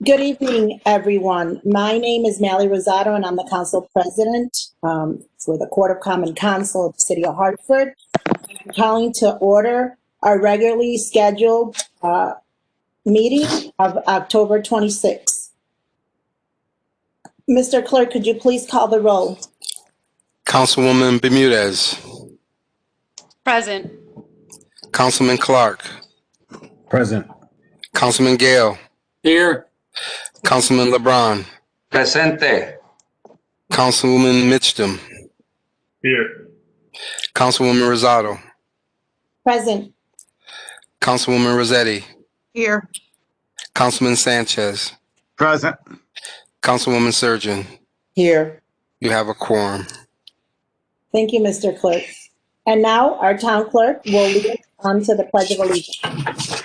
Good evening, everyone. My name is Mally Rosado, and I'm the council president for the Court of Common Council of the City of Hartford. I'm calling to order our regularly scheduled meeting of October 26th. Mr. Clerk, could you please call the roll? Councilwoman Bermudez. Present. Councilman Clark. Present. Councilman Gale. Here. Councilman LeBron. Presente. Councilwoman Mitchum. Here. Councilwoman Rosado. Present. Councilwoman Rossetti. Here. Councilman Sanchez. Present. Councilwoman Surgeon. Here. You have a quorum. Thank you, Mr. Clerk. And now our town clerk will lead us on to the Pledge of Allegiance.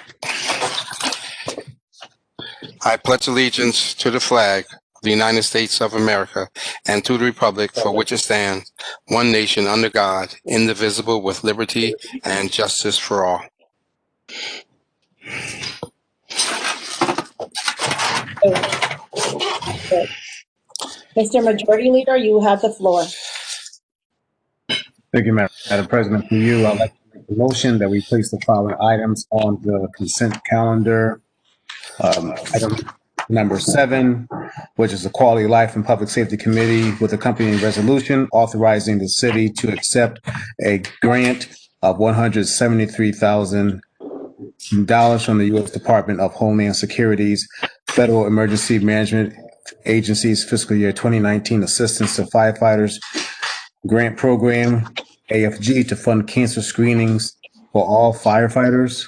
I pledge allegiance to the flag of the United States of America and to the republic for which it stands, one nation under God, indivisible, with liberty and justice for all. Mr. Majority Leader, you have the floor. Thank you, Madam President. For you, I'd like to make the motion that we place the following items on the consent calendar. Item number 7, which is the Quality of Life and Public Safety Committee with accompanying resolution authorizing the city to accept a grant of $173,000 from the U.S. Department of Homeland Security's Federal Emergency Management Agency's fiscal year 2019 Assistance to Firefighters Grant Program, AFG, to fund cancer screenings for all firefighters.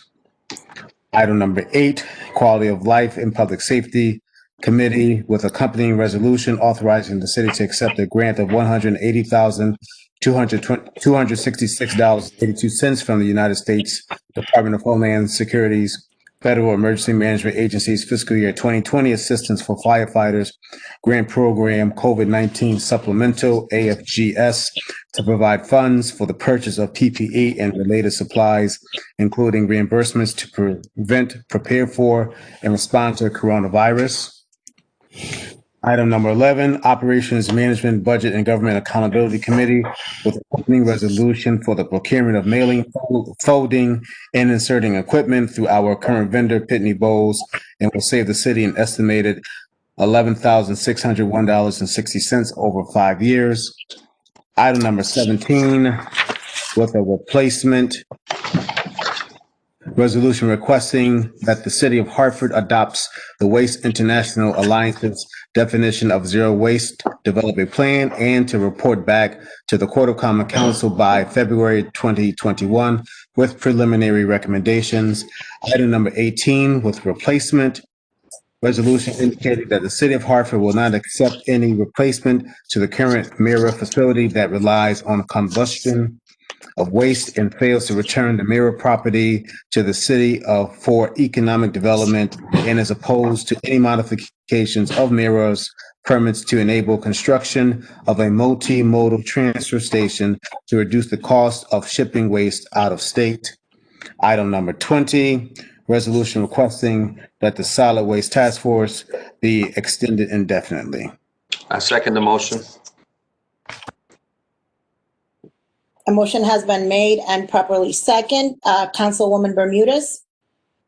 Item number 8, Quality of Life in Public Safety Committee with accompanying resolution authorizing the city to accept a grant of $180,266.82 from the United States Department of Homeland Security's Federal Emergency Management Agency's fiscal year 2020 Assistance for Firefighters Grant Program COVID-19 Supplemental, AFGS, to provide funds for the purchase of PPE and related supplies, including reimbursements to prevent, prepare for, and respond to coronavirus. Item number 11, Operations Management, Budget, and Government Accountability Committee with accompanying resolution for the procurement of mailing, folding, and inserting equipment through our current vendor, Pitney Bowes, and will save the city an estimated $11,601.60 over 5 years. Item number 17, with a replacement resolution requesting that the city of Hartford adopts the Waste International Alliance's definition of zero waste, develop a plan, and to report back to the Court of Common Council by February 2021 with preliminary recommendations. Item number 18, with replacement resolution indicating that the city of Hartford will not accept any replacement to the current mirror facility that relies on combustion of waste and fails to return the mirror property to the city for economic development and is opposed to any modifications of mirrors permits to enable construction of a multimodal transfer station to reduce the cost of shipping waste out of state. Item number 20, resolution requesting that the Solid Waste Task Force be extended indefinitely. I second the motion. A motion has been made and properly second. Councilwoman Bermudez?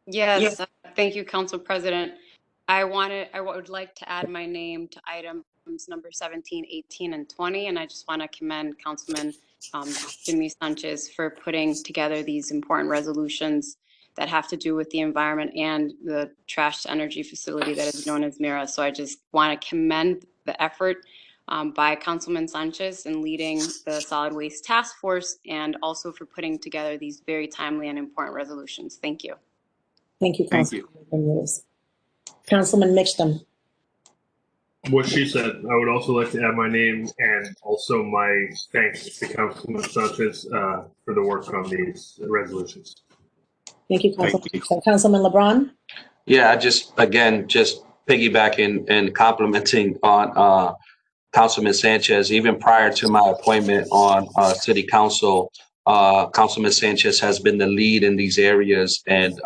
Yes. Thank you, Council President. I would like to add my name to items number 17, 18, and 20, and I just want to commend Councilman Jimmy Sanchez for putting together these important resolutions that have to do with the environment and the trash to energy facility that is known as MIRA. So I just want to commend the effort by Councilman Sanchez in leading the Solid Waste Task Force and also for putting together these very timely and important resolutions. Thank you. Thank you, Councilman Bermudez. Councilman Mitchum. What she said, I would also like to add my name and also my thanks to Councilman Sanchez for the work on these resolutions. Thank you, Councilman LeBron. Yeah, just piggybacking and complimenting on Councilman Sanchez. Even prior to my appointment on City Council, Councilman Sanchez has been the lead in these areas, and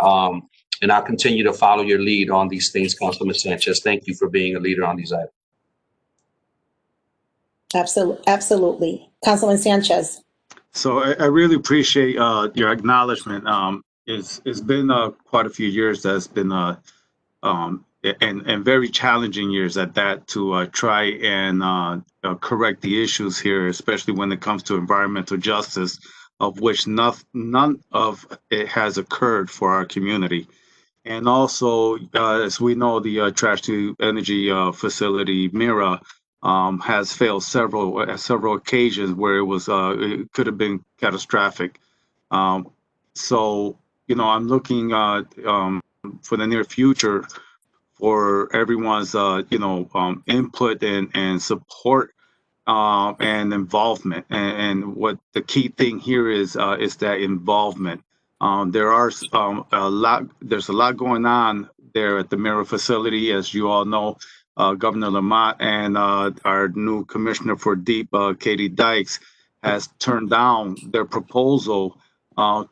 And I'll continue to follow your lead on these things, Councilman Sanchez. Thank you for being a leader on these items. Absolutely. Councilman Sanchez. So I really appreciate your acknowledgement. It's been quite a few years that's been and very challenging years at that to try and correct the issues here, especially when it comes to environmental justice, of which none of it has occurred for our community. And also, as we know, the trash to energy facility MIRA has failed several occasions where it could have been catastrophic. So, I'm looking for the near future for everyone's input and support and involvement. And what the key thing here is that involvement. There's a lot going on there at the Mirror facility, as you all know. Governor Lamont and our new commissioner for DEEP, Katie Dykes, has turned down their proposal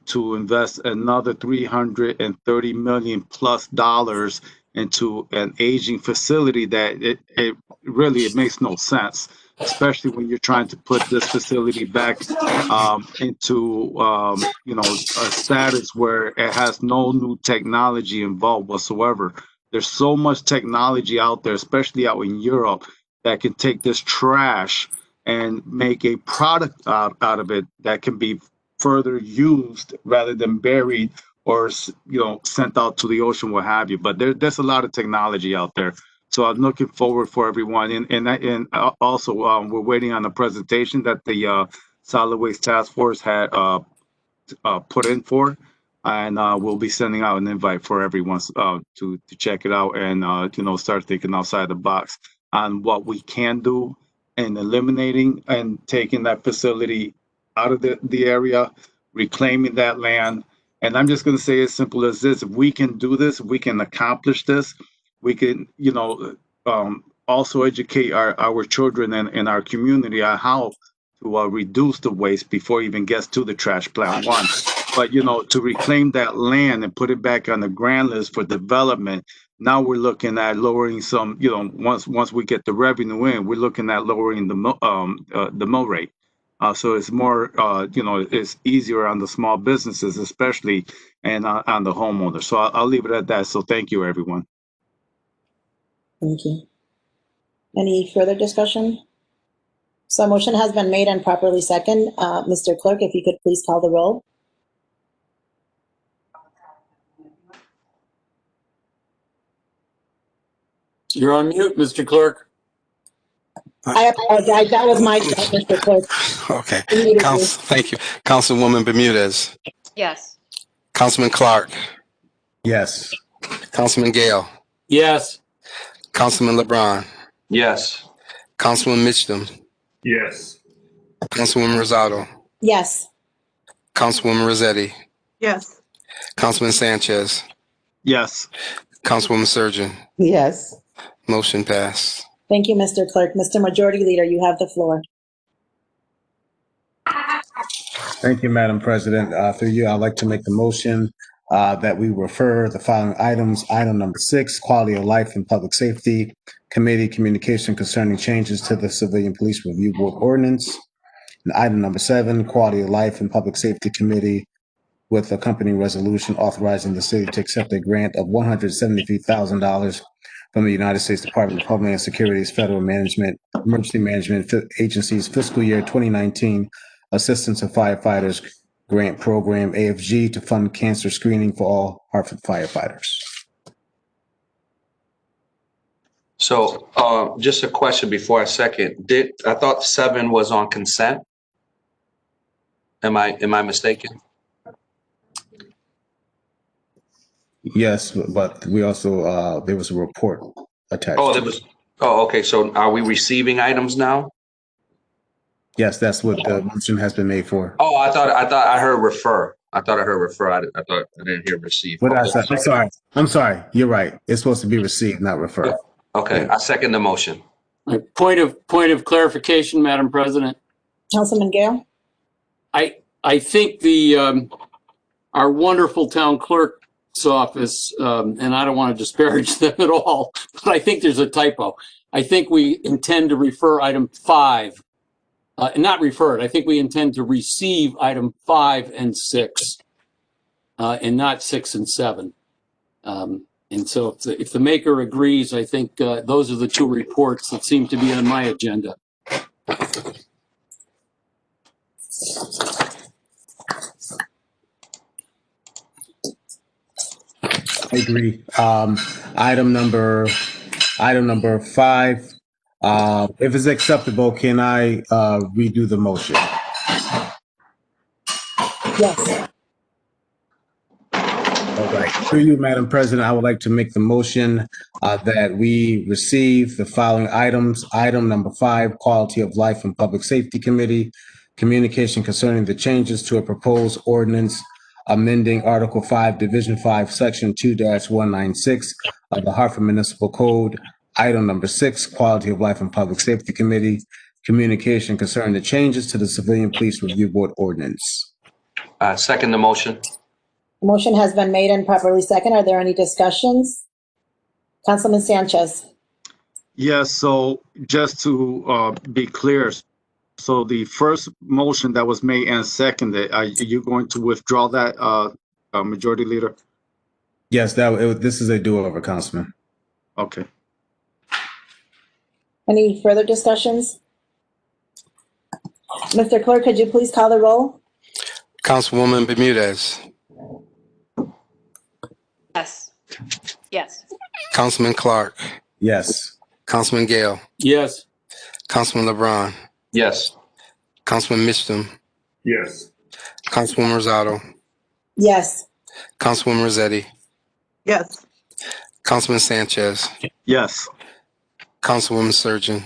to invest another $330 million plus into an aging facility that it really makes no sense, especially when you're trying to put this facility back into a status where it has no new technology involved whatsoever. There's so much technology out there, especially out in Europe, that can take this trash and make a product out of it that can be further used rather than buried or sent out to the ocean, what have you. But there's a lot of technology out there. So I'm looking forward for everyone. And also, we're waiting on a presentation that the Solid Waste Task Force had put in for. And we'll be sending out an invite for everyone to check it out and, start thinking outside the box on what we can do and eliminating and taking that facility out of the area, reclaiming that land. And I'm just going to say as simple as this: if we can do this, if we can accomplish this, we can, also educate our children and our community on how to reduce the waste before it even gets to the trash plant, one. But, to reclaim that land and put it back on the grand list for development, now we're looking at lowering some, once we get the revenue in, we're looking at lowering the mill rate. So it's more, it's easier on the small businesses, especially, and on the homeowners. So I'll leave it at that. So thank you, everyone. Thank you. Any further discussion? So a motion has been made and properly second. Mr. Clerk, if you could please call the roll. You're on mute, Mr. Clerk. I apologize. That was my fault, Mr. Clerk. Okay. Thank you. Councilwoman Bermudez. Yes. Councilman Clark. Yes. Councilman Gale. Yes. Councilman LeBron. Yes. Councilman Mitchum. Yes. Councilwoman Rosado. Yes. Councilwoman Rossetti. Yes. Councilman Sanchez. Yes. Councilwoman Surgeon. Yes. Motion passed. Thank you, Mr. Clerk. Mr. Majority Leader, you have the floor. Thank you, Madam President. Through you, I'd like to make the motion that we refer the following items. Item number 6, Quality of Life and Public Safety Committee communication concerning changes to the Civilian Police Review Board ordinance. And item number 7, Quality of Life and Public Safety Committee with accompanying resolution authorizing the city to accept a grant of $173,000 from the United States Department of Homeland Security's Federal Emergency Management Agency's fiscal year 2019 Assistance of Firefighters Grant Program, AFG, to fund cancer screening for all Hartford firefighters. So just a question before I second. I thought 7 was on consent? Am I mistaken? Yes, but we also, there was a report attached. Oh, there was. Oh, okay. So are we receiving items now? Yes, that's what the motion has been made for. Oh, I thought I heard refer. I thought I heard refer. I thought I didn't hear receive. What I said, I'm sorry. You're right. It's supposed to be received, not refer. Okay, I second the motion. Point of clarification, Madam President. Councilman Gale? I think our wonderful town clerk office, and I don't want to disparage them at all, but I think there's a typo. I think we intend to refer item 5, not refer it. I think we intend to receive item 5 and 6, and not 6 and 7. And so if the maker agrees, I think those are the 2 reports that seem to be on my agenda. I agree. Item number 5. If it's acceptable, can I redo the motion? Yes. All right. Through you, Madam President, I would like to make the motion that we receive the following items. Item number 5, Quality of Life and Public Safety Committee, communication concerning the changes to a proposed ordinance amending Article 5, Division 5, Section 2-196 of the Hartford Municipal Code. Item number 6, Quality of Life and Public Safety Committee, communication concerning the changes to the Civilian Police Review Board ordinance. Second the motion. Motion has been made and properly second. Are there any discussions? Councilman Sanchez. Yes, so just to be clear, so the first motion that was made and seconded, are you going to withdraw that, Majority Leader? Yes, this is a do-over, Councilman. Okay. Any further discussions? Mr. Clerk, could you please call the roll? Councilwoman Bermudez. Yes. Yes. Councilman Clark. Yes. Councilman Gale. Yes. Councilman LeBron. Yes. Councilman Mitchum. Yes. Councilwoman Rosado. Yes. Councilwoman Rossetti. Yes. Councilman Sanchez. Yes. Councilwoman Surgeon.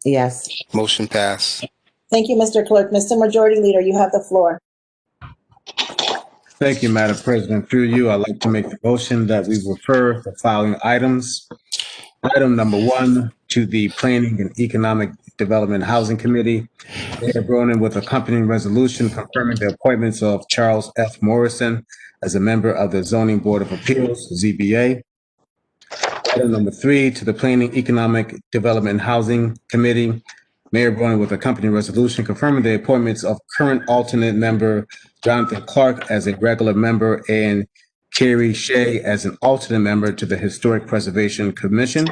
Yes. Motion passed. Thank you, Mr. Clerk. Mr. Majority Leader, you have the floor. Thank you, Madam President. Through you, I'd like to make the motion that we refer the following items. Item number 1 to the Planning and Economic Development Housing Committee. Mayor Bronin with accompanying resolution confirming the appointments of Charles F. Morrison as a member of the Zoning Board of Appeals, ZBA. Item number 3 to the Planning, Economic Development Housing Committee. Mayor Bronin with accompanying resolution confirming the appointments of current alternate member Jonathan Clark as a regular member and Carrie Shea as an alternate member to the Historic Preservation Commission.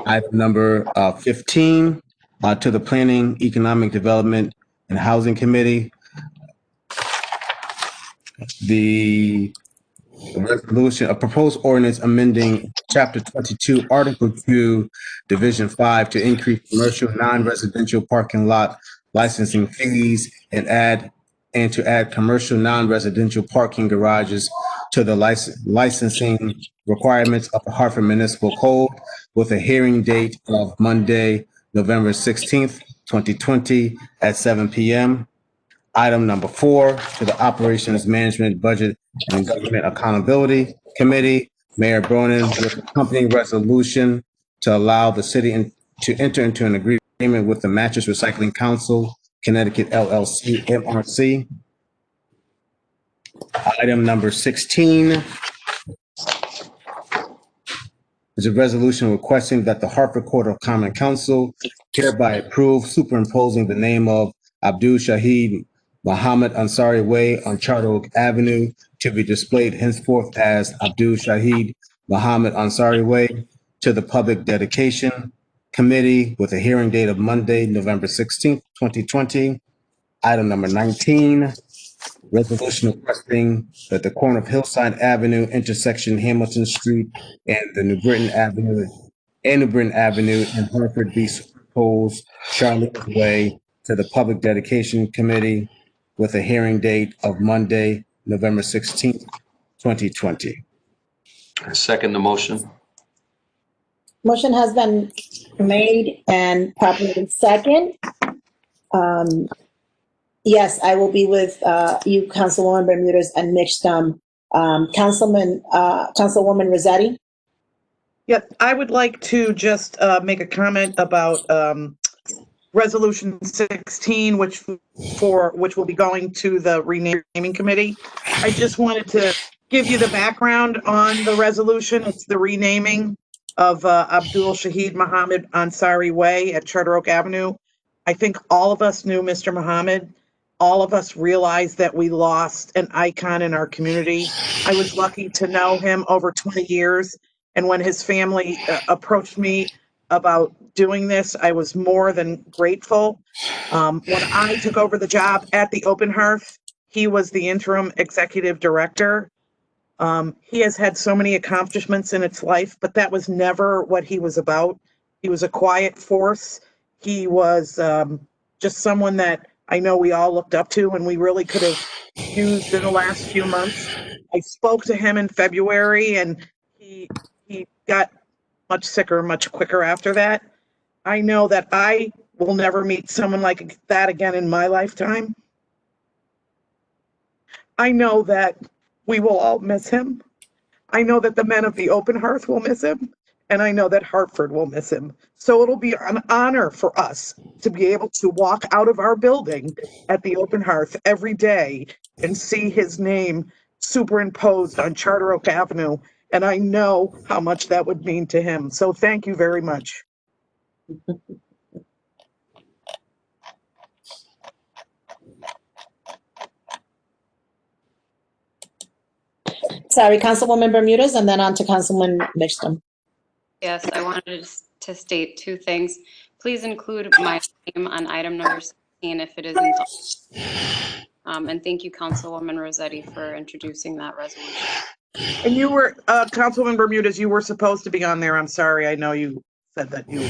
Item number 15 to the Planning, Economic Development and Housing Committee. The resolution, a proposed ordinance amending Chapter 22, Article 2, Division 5 to increase commercial non-residential parking lot licensing fees and to add commercial non-residential parking garages to the licensing requirements of the Hartford Municipal Code with a hearing date of Monday, November 16th, 2020 at 7 p.m. Item number 4 to the Operations Management, Budget and Government Accountability Committee. Mayor Bronin with accompanying resolution to allow the city to enter into an agreement with the Mattress Recycling Council, Connecticut LLC, MRC. Item number 16 is a resolution requesting that the Hartford Court of Common Council hereby approve superimposing the name of Abdul Shahid Muhammad Ansari Way on Charter Oak Avenue to be displayed henceforth as Abdul Shahid Muhammad Ansari Way to the Public Dedication Committee with a hearing date of Monday, November 16th, 2020. Item number 19, resolution requesting that the corner of Hillside Avenue, intersection Hamilton Street and the New Britain Avenue in Hartford be superimposed Charlotte Way to the Public Dedication Committee with a hearing date of Monday, November 16th, 2020. I second the motion. Motion has been made and properly second. Yes, I will be with you, Councilwoman Bermudez and Mitchum. Councilwoman Rossetti? Yep, I would like to just make a comment about Resolution 16, which will be going to the renaming committee. I just wanted to give you the background on the resolution. It's the renaming of Abdul Shahid Muhammad Ansari Way at Charter Oak Avenue. I think all of us knew Mr. Muhammad. All of us realized that we lost an icon in our community. I was lucky to know him over 20 years. And when his family approached me about doing this, I was more than grateful. When I took over the job at the Open Hearth, he was the interim executive director. He has had so many accomplishments in its life, but that was never what he was about. He was a quiet force. He was just someone that I know we all looked up to and we really could have used in the last few months. I spoke to him in February and he got much sicker, much quicker after that. I know that I will never meet someone like that again in my lifetime. I know that we will all miss him. I know that the men of the Open Hearth will miss him, and I know that Hartford will miss him. So it'll be an honor for us to be able to walk out of our building at the Open Hearth every day and see his name superimposed on Charter Oak Avenue. And I know how much that would mean to him. So thank you very much. Sorry, Councilwoman Bermudez, and then on to Councilman Mitchell. Yes, I wanted to state two things. Please include my name on item number 16 if it isn't. And thank you, Councilwoman Rossetti, for introducing that resolution. And you were, Councilwoman Bermudez, you were supposed to be on there. I'm sorry. I know you said that you.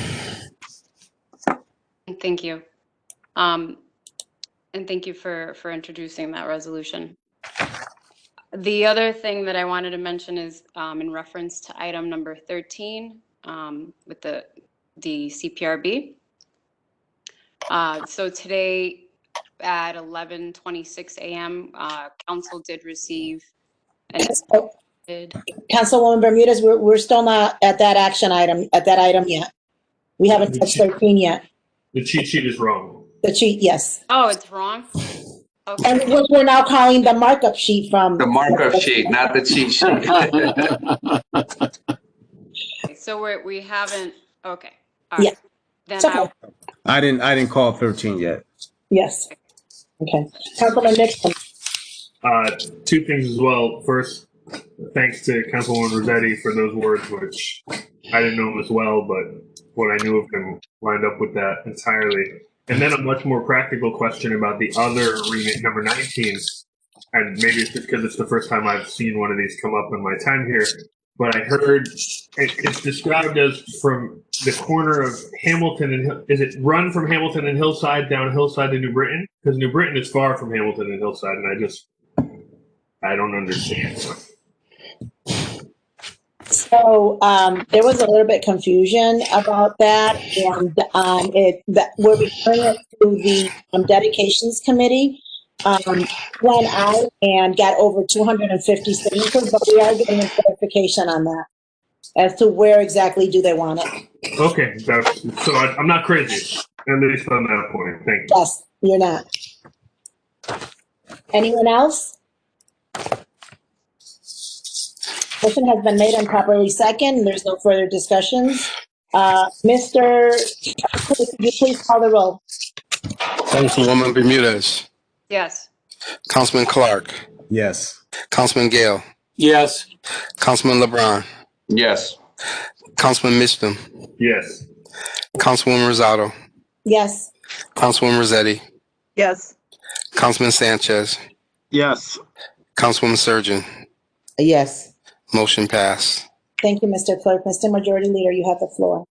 Thank you. And thank you for introducing that resolution. The other thing that I wanted to mention is in reference to item number 13 with the CPRB. So today at 11:26 a.m., council did receive an Councilwoman Bermudez, we're still not at that action item, yet. We haven't touched 13 yet. The cheat sheet is wrong. The cheat, yes. Oh, it's wrong? Okay. And what we're now calling the markup sheet from. The markup sheet, not the cheat sheet. So we haven't, okay. All right. Yeah. Then Okay. I didn't call 13 yet. Yes. Okay. Councilman Nixon. Two things as well. First, thanks to Councilwoman Rossetti for those words, which I didn't know him as well, but what I knew of him lined up with that entirely. And then a much more practical question about the other remit, number 19. And maybe it's just because it's the first time I've seen one of these come up in my time here. But I heard it's described as from the corner of Hamilton and is it run from Hamilton and Hillside down Hillside to New Britain? Because New Britain is far from Hamilton and Hillside, and I don't understand. So there was a little bit confusion about that, and we're referring it to the dedications committee. Went out and got over 250 signatures, but we are getting a clarification on that as to where exactly do they want it. Okay, so I'm not crazy, at least on that point. Thank you. Yes, you're not. Anyone else? Motion has been made and properly second. There's no further discussions. Mr. Could you please call the roll? Councilwoman Bermudez. yes. Councilman Clark. Yes. Councilman Gale. Yes. Councilman LeBron. Yes. Councilman Mitchell. Yes. Councilwoman Rosado. Yes. Councilwoman Rossetti. Yes. Councilman Sanchez. Yes. Councilwoman Surgeon. Yes. Motion passed. Thank you, Mr. Clerk. Mr. Majority Leader, you have the floor.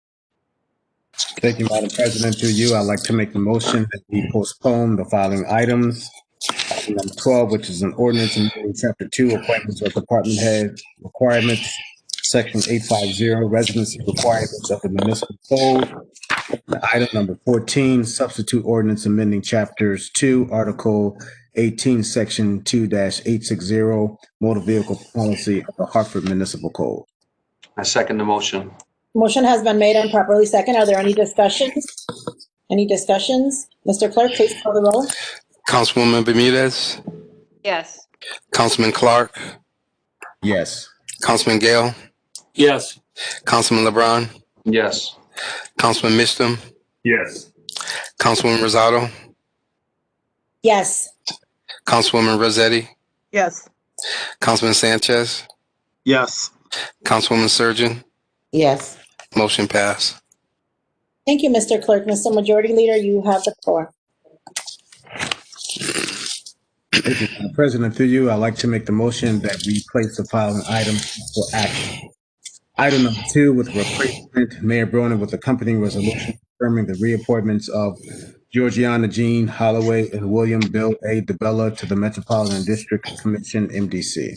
Thank you, Madam President. Through you, I'd like to make the motion that we postpone the following items. Item number 12, which is an ordinance amending Chapter 2, appointments of department head requirements, Section 850, residency requirements of the municipal code. Item number 14, substitute ordinance amending Chapters 2, Article 18, Section 2-860, motor vehicle policy of the Hartford Municipal Code. I second the motion. Motion has been made and properly second. Are there any discussions? Any discussions? Mr. Clerk, please call the roll. Councilwoman Bermudez. Yes. Councilman Clark. Yes. Councilman Gale, Yes. Councilman LeBron, Yes. Councilman Mistum, Yes. Councilwoman Rosado, Yes. Councilwoman Rossetti, Yes. Councilman Sanchez, Yes. Councilwoman Surgeon. Yes. Motion passed. Thank you, Mr. Clerk. Mr. Majority Leader, you have the floor. Thank you, Madam President. Through you, I'd like to make the motion that we place the following items for action. Item number 2, with replacement, Mayor Bronin with accompanying resolution confirming the reappointments of Georgiana Jean Holloway and William Bill A. DeBella to the Metropolitan District Commission, MDC.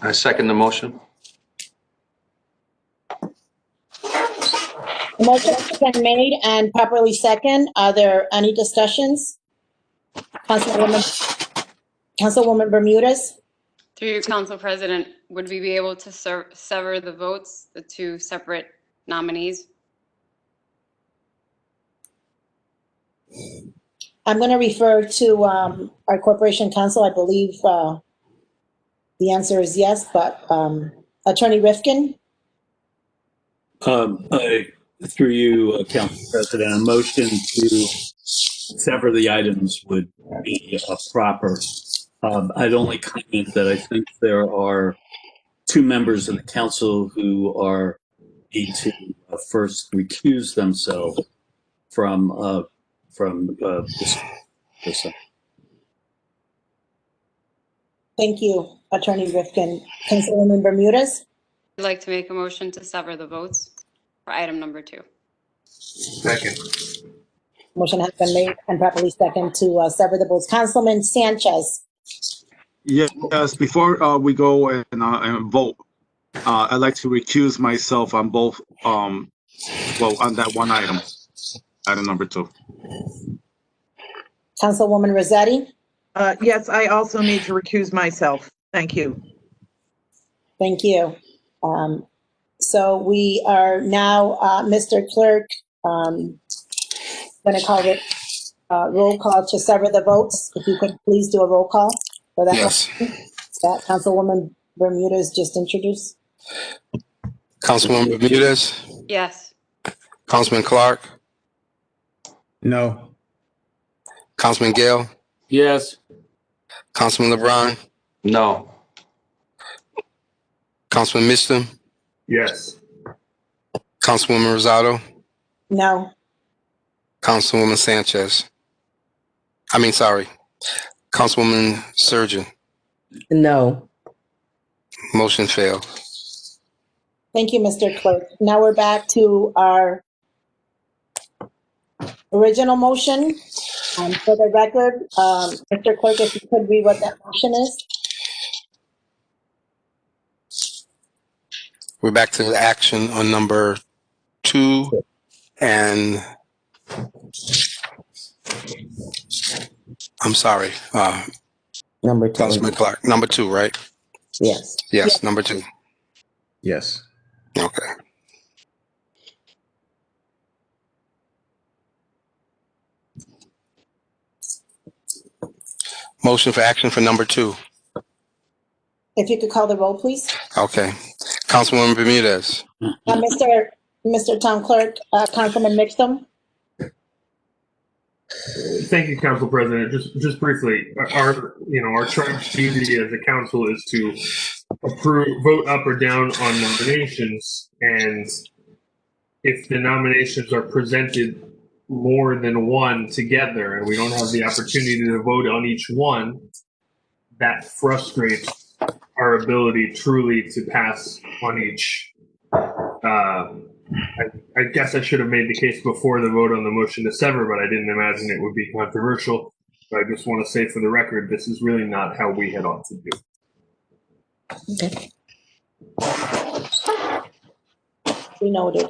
I second the motion. The motion has been made and properly second. Are there any discussions? Councilwoman Bermudez? Through you, Council President, would we be able to sever the votes, the two separate nominees? I'm going to refer to our Corporation Counsel. I believe the answer is yes, but Attorney Rifkin? Through you, Council President, a motion to sever the items would be proper. I'd only comment that I think there are two members of the council who need to first recuse themselves from this. Thank you, Attorney Rifkin. Councilwoman Bermudez? I'd like to make a motion to sever the votes for item number 2. Second. Motion has been made and properly second to sever the votes. Councilman Sanchez? Yes, before we go and vote, I'd like to recuse myself on both, on that one item number 2. Councilwoman Rossetti? Yes, I also need to recuse myself. Thank you. Thank you. So we are now, Mr. Clerk, going to call it roll call to sever the votes. If you could please do a roll call for that. Yes. That Councilwoman Bermudez just introduced. Councilwoman Bermudez, Yes. Councilman Clark, No. Councilman Gale, Yes. Councilman LeBron, No. Councilman Mistum, Yes. Councilwoman Rosado, No. Councilwoman Sanchez. Councilwoman Surgeon. No. Motion failed. Thank you, Mr. Clerk. Now we're back to our original motion. For the record, Mr. Clerk, if you could read what that motion is. We're back to the action on number 2 and I'm sorry, Number 2. Councilman Clark. Number 2, right? Yes. Yes, number 2. Yes. Okay. Motion for action for number 2. If you could call the roll, please. Okay. Councilwoman Bermudez. Mr. Town Clerk, Councilman Mixtum. Thank you, Council President. Just briefly, our charge duty as a council is to vote up or down on nominations, and if the nominations are presented more than one together and we don't have the opportunity to vote on each one, that frustrates our ability truly to pass on each. I guess I should have made the case before the vote on the motion to sever, but I didn't imagine it would be controversial. But I just want to say for the record, this is really not how we had ought to do. Okay. We noted.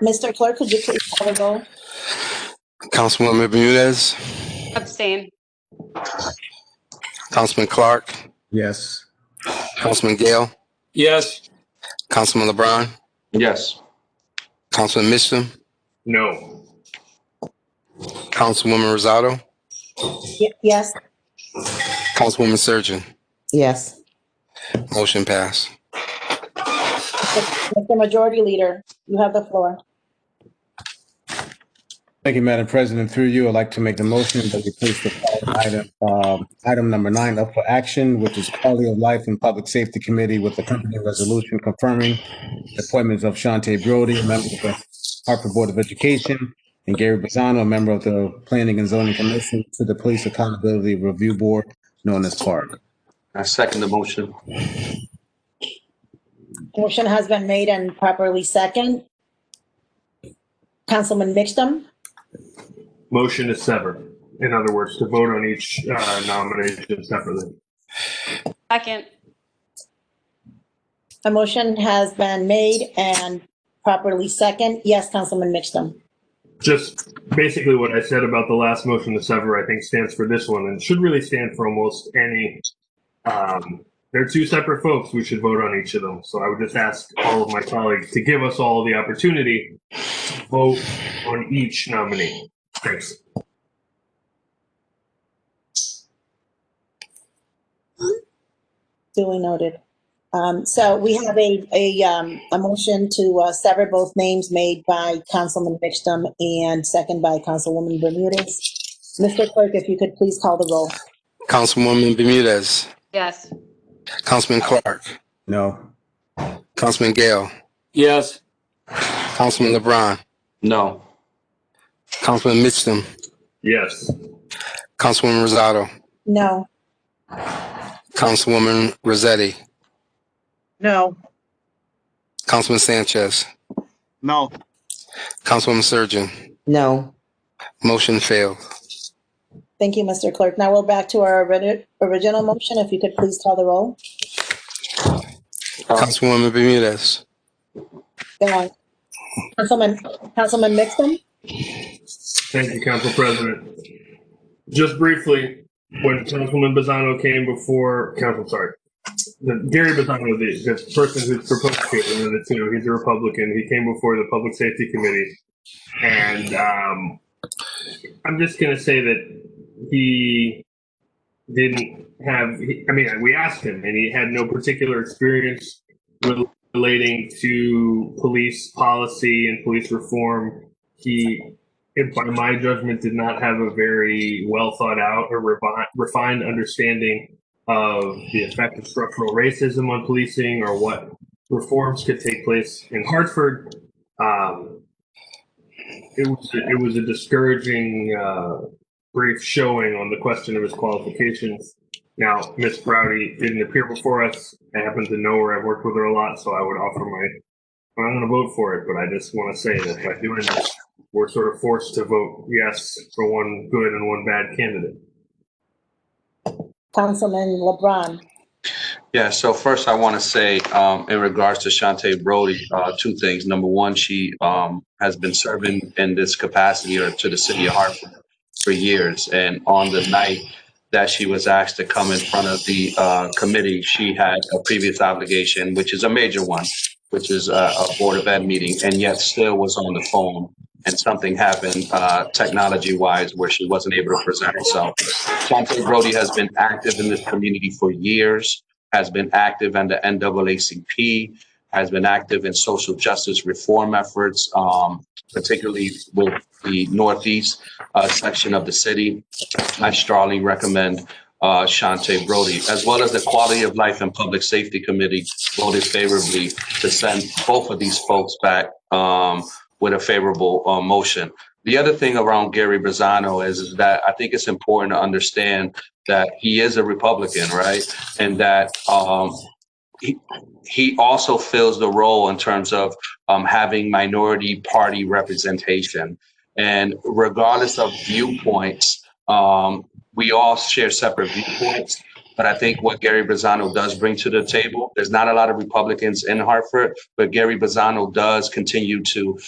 Mr. Clerk, could you please call the roll? Councilwoman Bermudez. Abstain. Councilman Clark. Yes. Councilman Gale. Yes. Councilman LeBron. Yes. Councilman Mistum. No. Councilwoman Rosado. Yes. Councilwoman Surgeon. Yes. Motion passed. Mr. Majority Leader, you have the floor. Thank you, Madam President. Through you, I'd like to make the motion that we place the following item number 9 up for action, which is Quality of Life and Public Safety Committee with accompanying resolution confirming the appointments of Shante Brody, a member of the Hartford Board of Education, and Gary Bazzano, a member of the Planning and Zoning Commission, to the Police Accountability Review Board, known as PARC. I second the motion. Motion has been made and properly second. Councilman Mixtum. Motion to sever. In other words, to vote on each nomination separately. Second. A motion has been made and properly second. Yes, Councilman Mixtum. Just basically what I said about the last motion to sever, I think stands for this one and should really stand for almost any. They're two separate folks. We should vote on each of them. So I would just ask all of my colleagues to give us all the opportunity to vote on each nominee. Thanks. Duly noted. So we have a motion to sever both names made by Councilman Mixtum and second by Councilwoman Bermudez. Mr. Clerk, if you could please call the roll. Councilwoman Bermudez. Yes. Councilman Clark. No. Councilman Gale. Yes. Councilman LeBron. No. Councilman Mixtum. Yes. Councilwoman Rosado. No. Councilwoman Rossetti. No. Councilman Sanchez. No. Councilwoman Surgeon. No. Motion failed. Thank you, Mr. Clerk. Now we're back to our original motion. If you could please call the roll. Councilwoman Bermudez. Go on. Councilman Mixtum? Thank you, Council President. Just briefly, when Councilman Bazzano came before Gary Bazzano, the person who's proposed to get rid of the two, he's a Republican. He came before the Public Safety Committee, and I'm just going to say that he didn't have. We asked him, and he had no particular experience relating to police policy and police reform. He, by my judgment, did not have a very well thought out or refined understanding of the effect of structural racism on policing or what reforms could take place in Hartford. It was a discouraging brief showing on the question of his qualifications. Now, Ms. Browdy didn't appear before us. I happen to know her. I've worked with her a lot, so I would offer I'm going to vote for it, but I just want to say that by doing this, we're sort of forced to vote yes for one good and one bad candidate. Councilman LeBron? Yeah, so first I want to say in regards to Shante Brody, two things. Number one, she has been serving in this capacity to the city of Hartford for years. And on the night that she was asked to come in front of the committee, she had a previous obligation, which is a major one, which is a Board of Ed meeting, and yet still was on the phone. And something happened technology-wise where she wasn't able to present herself. Shante Brody has been active in this community for years, has been active in the NAACP, has been active in social justice reform efforts, particularly with the Northeast section of the city. I strongly recommend Shante Brody, as well as the Quality of Life and Public Safety Committee voted favorably to send both of these folks back with a favorable motion. The other thing around Gary Bazzano is that I think it's important to understand that he is a Republican, right? And that he also fills the role in terms of having minority party representation. And regardless of viewpoints, we all share separate viewpoints. But I think what Gary Bazzano does bring to the table, there's not a lot of Republicans in Hartford, but Gary Bazzano does continue to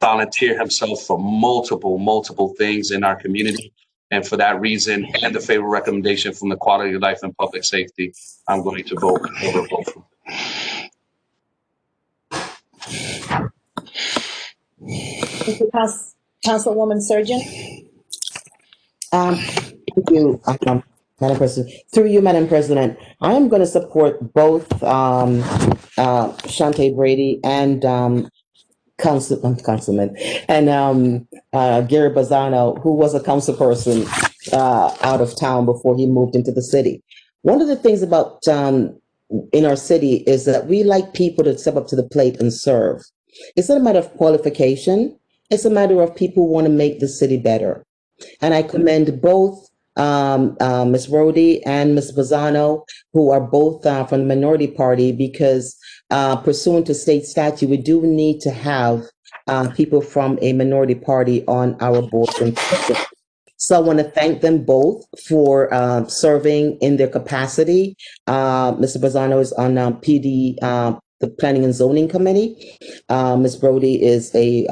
volunteer himself for multiple things in our community. And for that reason, and the favorable recommendation from the Quality of Life and Public Safety, I'm going to vote for both. Thank you, Councilwoman Surgeon. you, Madam President. Through you, Madam President, I am going to support both Shante Brady and Councilman and Gary Bazzano, who was a council person out of town before he moved into the city. One of the things about in our city is that we like people to step up to the plate and serve. It's not a matter of qualification. It's a matter of people who want to make the city better. And I commend both Ms. Rhodey and Ms. Bazzano, who are both from the minority party, because pursuant to state statute, we do need to have people from a minority party on our board. So I want to thank them both for serving in their capacity. Mr. Bazzano is on PD, the Planning and Zoning Committee. Ms. Brody is a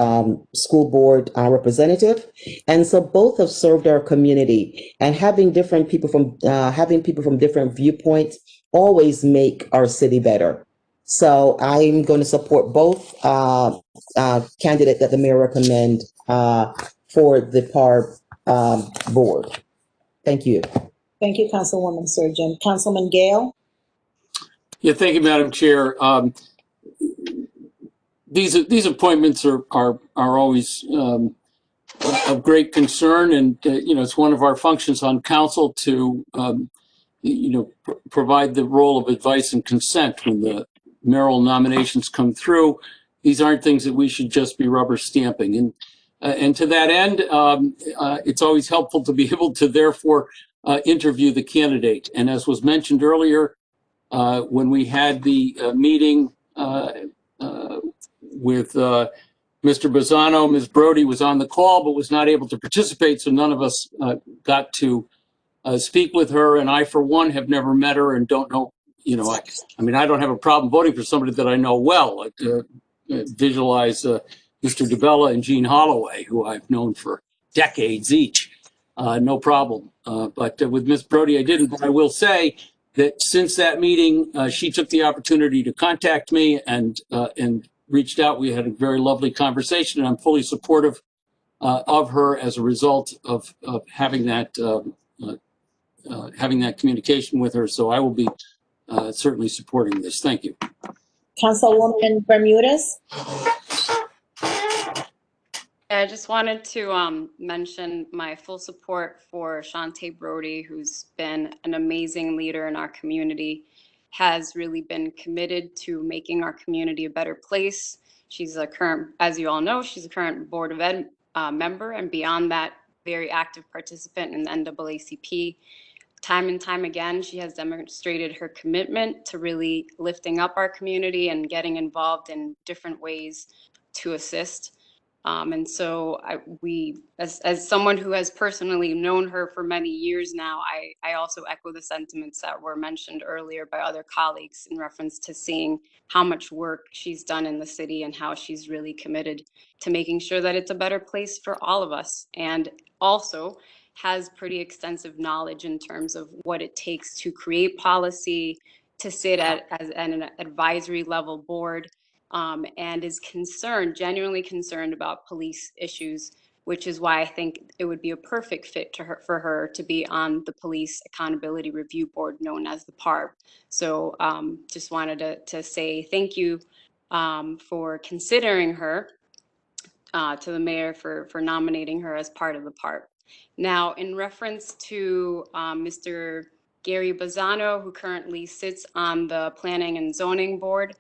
school board representative, and so both have served our community. And having people from different viewpoints always make our city better. So I'm going to support both candidates that the mayor recommend for the PAR board. Thank you. Thank you, Councilwoman Surgeon. Councilman Gale? Yeah, thank you, Madam Chair. These appointments are always of great concern, and it's one of our functions on council to provide the role of advice and consent when the mayoral nominations come through. These aren't things that we should just be rubber stamping, and to that end, it's always helpful to be able to therefore interview the candidate. And as was mentioned earlier, when we had the meeting with Mr. Bazzano, Ms. Brody was on the call but was not able to participate, so none of us got to speak with her. And I, for one, have never met her and don't know. I mean, I don't have a problem voting for somebody that I know well. Visualize Mr. DeBella and Jean Holloway, who I've known for decades each. No problem. But with Ms. Brody, I didn't. But I will say that since that meeting, she took the opportunity to contact me and reached out. We had a very lovely conversation, and I'm fully supportive of her as a result of having that communication with her. So I will be certainly supporting this. Thank you. Councilwoman Bermudez? I just wanted to mention my full support for Shante Brody, who's been an amazing leader in our community, has really been committed to making our community a better place. She's a current, as you all know, she's a current Board of Ed member, and beyond that, very active participant in the NAACP. Time and time again, she has demonstrated her commitment to really lifting up our community and getting involved in different ways to assist. And so as someone who has personally known her for many years now, I also echo the sentiments that were mentioned earlier by other colleagues in reference to seeing how much work she's done in the city and how she's really committed to making sure that it's a better place for all of us, and also has pretty extensive knowledge in terms of what it takes to create policy, to sit as an advisory level board, and is genuinely concerned about police issues, which is why I think it would be a perfect fit for her to be on the Police Accountability Review Board, known as the PARB. So just wanted to say thank you for considering her, to the mayor for nominating her as part of the PARB. Now, in reference to Mr. Gary Bazzano, who currently sits on the Planning and Zoning Board,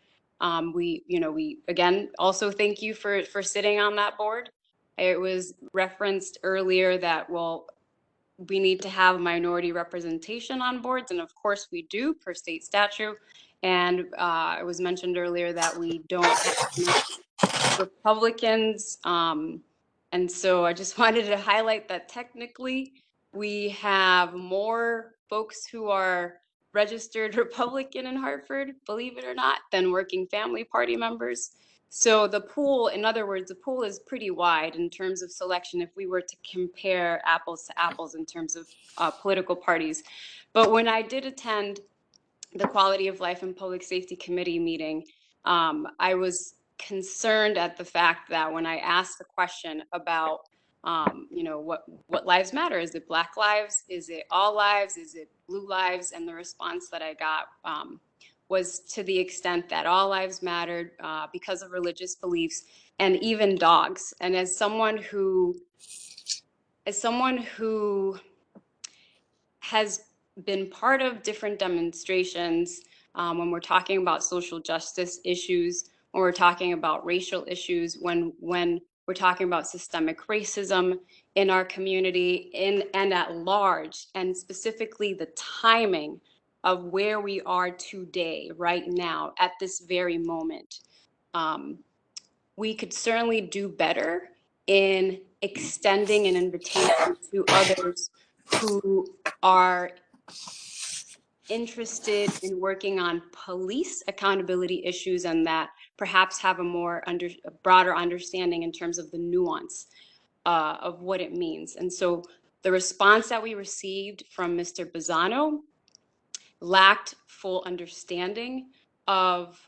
we again also thank you for sitting on that board. It was referenced earlier that, well, we need to have minority representation on boards, and of course we do per state statute. And it was mentioned earlier that we don't have Republicans. And so I just wanted to highlight that technically we have more folks who are registered Republican in Hartford, believe it or not, than working family party members. So the pool, in other words, the pool is pretty wide in terms of selection if we were to compare apples to apples in terms of political parties. But when I did attend the Quality of Life and Public Safety Committee meeting, I was concerned at the fact that when I asked the question about you know, what lives matter? Is it Black lives? Is it all lives? Is it blue lives? And the response that I got was to the extent that all lives mattered because of religious beliefs, and even dogs. And as someone who has been part of different demonstrations, when we're talking about social justice issues, when we're talking about racial issues, when we're talking about systemic racism in our community and at large, and specifically the timing of where we are today, right now, at this very moment. We could certainly do better in extending an invitation to others who are interested in working on police accountability issues, and that perhaps have a broader understanding in terms of the nuance of what it means. And so the response that we received from Mr. Bizzano lacked full understanding of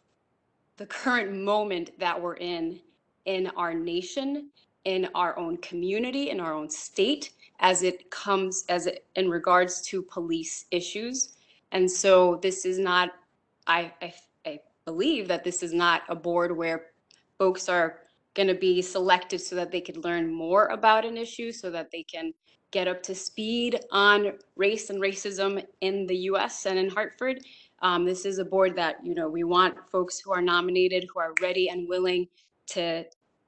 the current moment that we're in our nation, in our own community, in our own state, in regards to police issues. And so this is not, I believe that this is not a board where folks are going to be selected so that they could learn more about an issue, so that they can get up to speed on race and racism in the US and in Hartford. This is a board that, you know, we want folks who are nominated, who are ready and willing to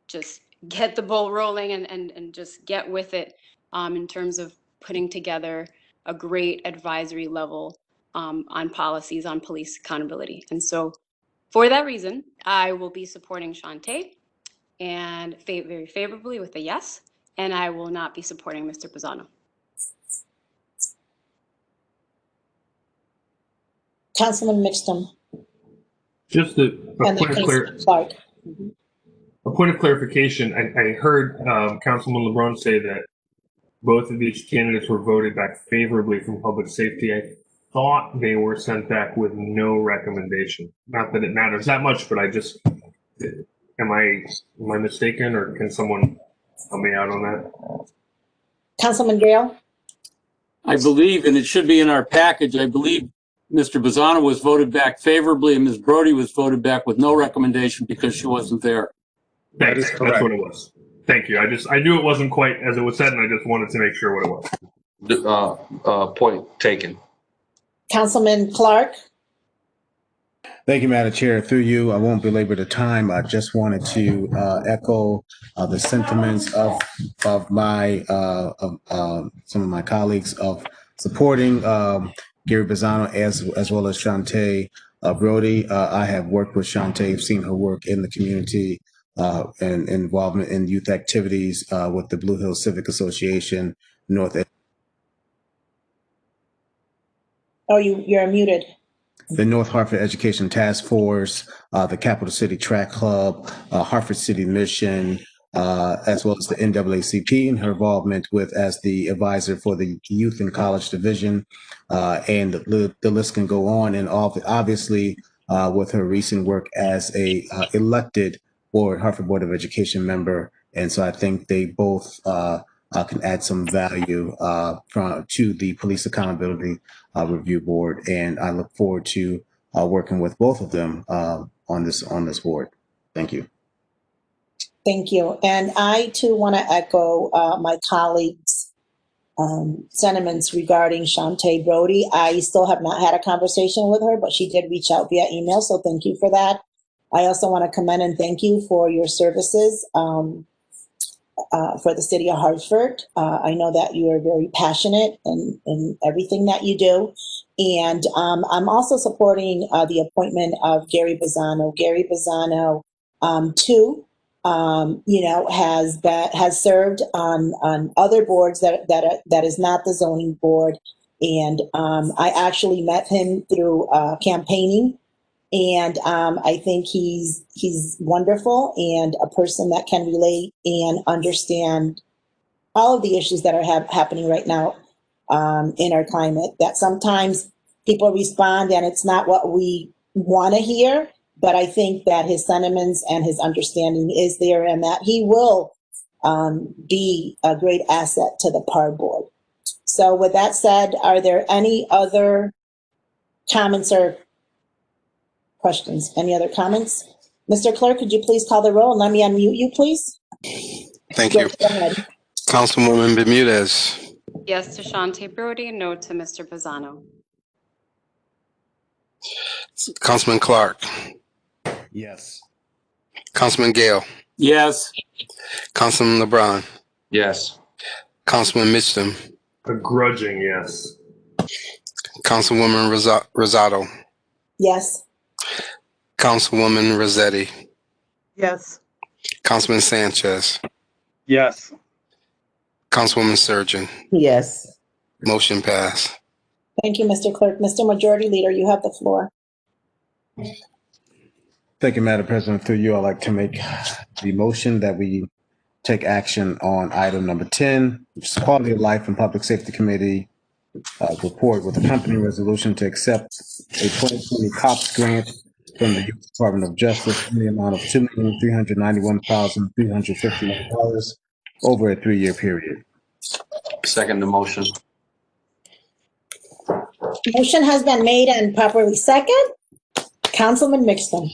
just get the ball rolling and just get with it in terms of putting together a great advisory level on policies on police accountability. And so for that reason, I will be supporting Shantae, and very favorably with a yes, and I will not be supporting Mr. Bizzano. Councilman Mixton. Just a point of clarification. I heard Councilman LeBron say that both of these candidates were voted back favorably from public safety. I thought they were sent back with no recommendation. Not that it matters that much, but am I mistaken, or can someone help me out on that? Councilman Gale? I believe, and it should be in our package, I believe Mr. Bizzano was voted back favorably and Ms. Brody was voted back with no recommendation because she wasn't there. That is correct. That's what it was. Thank you. I knew it wasn't quite as it was said, and I just wanted to make sure what it was. Point taken. Councilman Clark? Thank you, Madam Chair. Through you, I won't belabor the time. I just wanted to echo the sentiments of my some of my colleagues of supporting Gary Bizzano as well as Shantae Brody. I have worked with Shantae, seen her work in the community and involvement in youth activities with the Blue Hills Civic Association, North. Oh, you're muted. The North Hartford Education Task Force, the Capital City Track Club, Hartford City Mission, as well as the NAACP and her involvement as the advisor for the Youth and College Division. And the list can go on. And obviously, with her recent work as a elected Hartford Board of Education member. And so I think they both can add some value to the Police Accountability Review Board, and I look forward to working with both of them on this board. Thank you. Thank you. And I too want to echo my colleagues' sentiments regarding Shantae Brody. I still have not had a conversation with her, but she did reach out via email, so thank you for that. I also want to commend and thank you for your services for the city of Hartford. I know that you are very passionate in everything that you do. And I'm also supporting the appointment of Gary Bizzano. Gary Bizzano, too, has served on other boards that is not the zoning board. And I actually met him through campaigning. And I think he's wonderful and a person that can relate and understand all of the issues that are happening right now in our climate, that sometimes people respond and it's not what we want to hear, but I think that his sentiments and his understanding is there, and that he will be a great asset to the PAR board. So with that said, are there any other comments or questions? Any other comments? Mr. Clerk, could you please call the roll and let me unmute you, please? Thank you. Go ahead. Councilwoman Bermudez. Yes to Shante Brody, no to Mr. Pisano. Councilman Clark. Yes. Councilman Gale. Yes. Councilman LeBron. Yes. Councilman Mitchum. A grudging yes. Councilwoman Rosado. Yes. Councilwoman Rossetti. Yes. Councilman Sanchez. Yes. Councilwoman Surgeon. Yes. Motion passed. Thank you, Mr. Clerk. Mr. Majority Leader, you have the floor. Thank you, Madam President. Through you, I'd like to make the motion that we take action on item number 10, which is Quality of Life and Public Safety Committee report with accompanying resolution to accept a 2020 COPS grant from the U.S. Department of Justice in the amount of $2,391,351 over a 3-year period. Second the motion. Motion has been made and properly second. Councilman Mixton.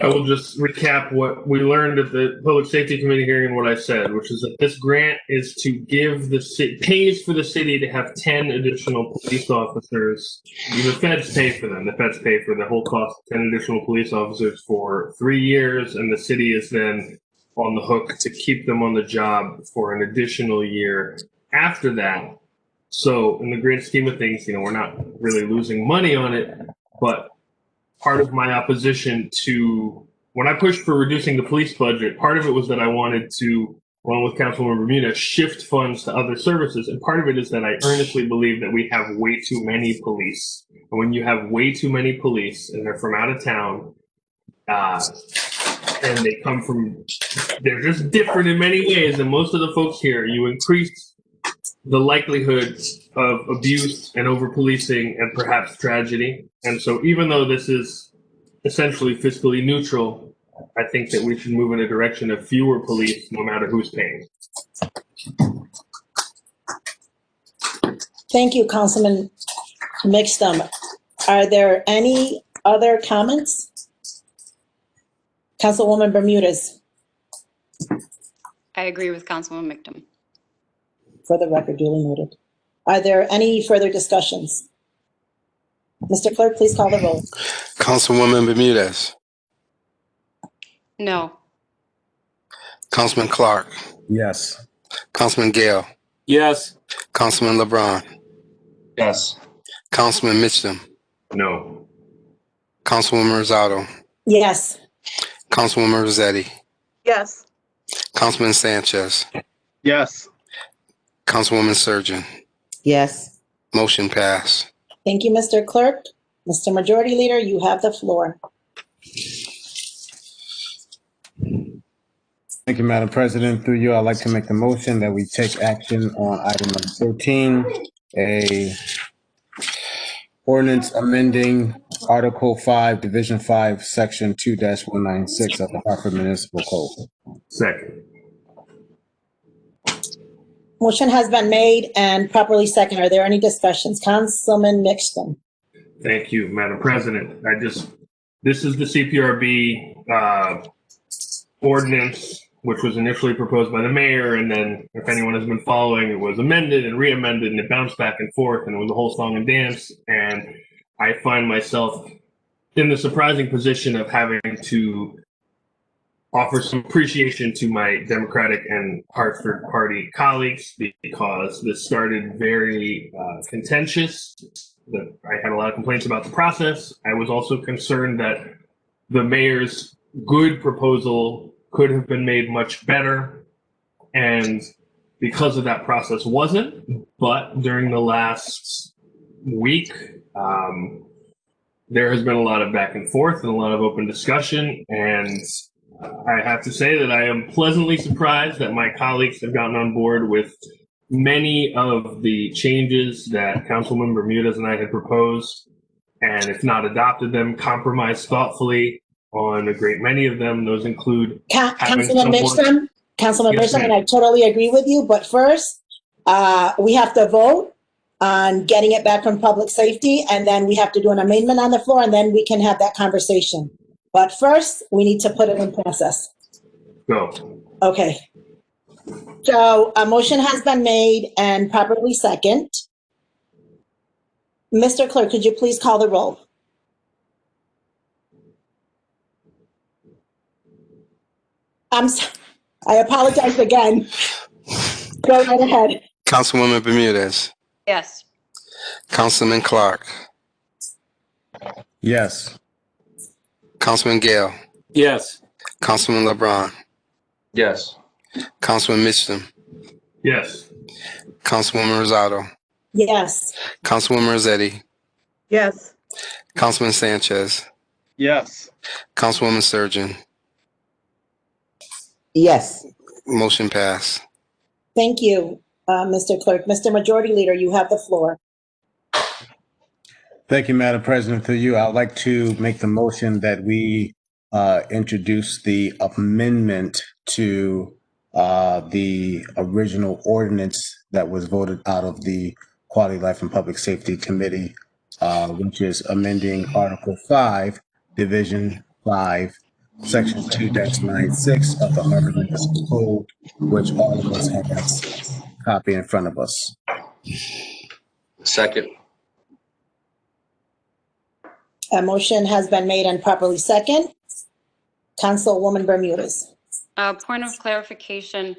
I will just recap what we learned at the Public Safety Committee hearing and what I said, which is that this grant is to give the city, pays for the city to have 10 additional police officers. The feds pay for them. The feds pay for the whole cost of 10 additional police officers for 3 years, and the city is then on the hook to keep them on the job for an additional year after that. So in the grand scheme of things, we're not really losing money on it, but part of my opposition to, when I pushed for reducing the police budget, part of it was that I wanted to, along with Councilwoman Bermudez, shift funds to other services. And part of it is that I earnestly believe that we have way too many police. And when you have way too many police and they're from out of town, and they come from, they're just different in many ways than most of the folks here, you increase the likelihood of abuse and over-policing and perhaps tragedy. And so even though this is essentially fiscally neutral, I think that we should move in a direction of fewer police, no matter who's paying. Thank you, Councilman Mixton. Are there any other comments? Councilwoman Bermudez. I agree with Councilwoman Mixton. For the record, duly noted. Are there any further discussions? Mr. Clerk, please call the roll. Councilwoman Bermudez. No. Councilman Clark. Yes. Councilman Gale. Yes. Councilman LeBron. Yes. Councilman Mitchum. No. Councilwoman Rosado. Yes. Councilwoman Rossetti. Yes. Councilman Sanchez. Yes. Councilwoman Surgeon. Yes. Motion passed. Thank you, Mr. Clerk. Mr. Majority Leader, you have the floor. Thank you, Madam President. Through you, I'd like to make the motion that we take action on item number 13, a ordinance amending Article 5, Division 5, Section 2-196 of the Hartford Municipal Code. Second. Motion has been made and properly seconded. Are there any discussions? Councilman Mixton. Thank you, Madam President. This is the CPRB ordinance, which was initially proposed by the mayor, and then, if anyone has been following, it was amended and re-amended, and it bounced back and forth, and it was a whole song and dance. And I find myself in the surprising position of having to offer some appreciation to my Democratic and Hartford Party colleagues, because this started very contentious. I had a lot of complaints about the process. I was also concerned that the mayor's good proposal could have been made much better, and because of that process wasn't. But during the last week, there has been a lot of back and forth and a lot of open discussion, and I have to say that I am pleasantly surprised that my colleagues have gotten on board with many of the changes that Councilwoman Bermudez and I had proposed, and if not adopted them, compromised thoughtfully on a great many of them. Those include having Councilman Yes, Mixon, ma'am. and I totally agree with you, but first, we have to vote on getting it back from public safety, and then we have to do an amendment on the floor, and then we can have that conversation. But first, we need to put it in process. Go. Okay. So a motion has been made and properly second. Mr. Clerk, could you please call the roll? I apologize again. Go right ahead. Councilwoman Bermudez, Yes. Councilman Clark, Yes. Councilman Gale, Yes. Councilman LeBron, Yes. Councilman Mitchum, Yes. Councilwoman Rosado, Yes. Councilwoman Rossetti, Yes. Councilman Sanchez, Yes. Councilwoman Surgeon. Yes. Motion passed. Thank you, Mr. Clerk. Mr. Majority Leader, you have the floor. Thank you, Madam President. Through you, I'd like to make the motion that we introduce the amendment to the original ordinance that was voted out of the Quality Life and Public Safety Committee, which is amending Article 5, Division 5, Section 2-96 of the Hartford Municipal Code, which all of us have a copy in front of us. Second. A motion has been made and properly second. Councilwoman Bermudez. Point of clarification,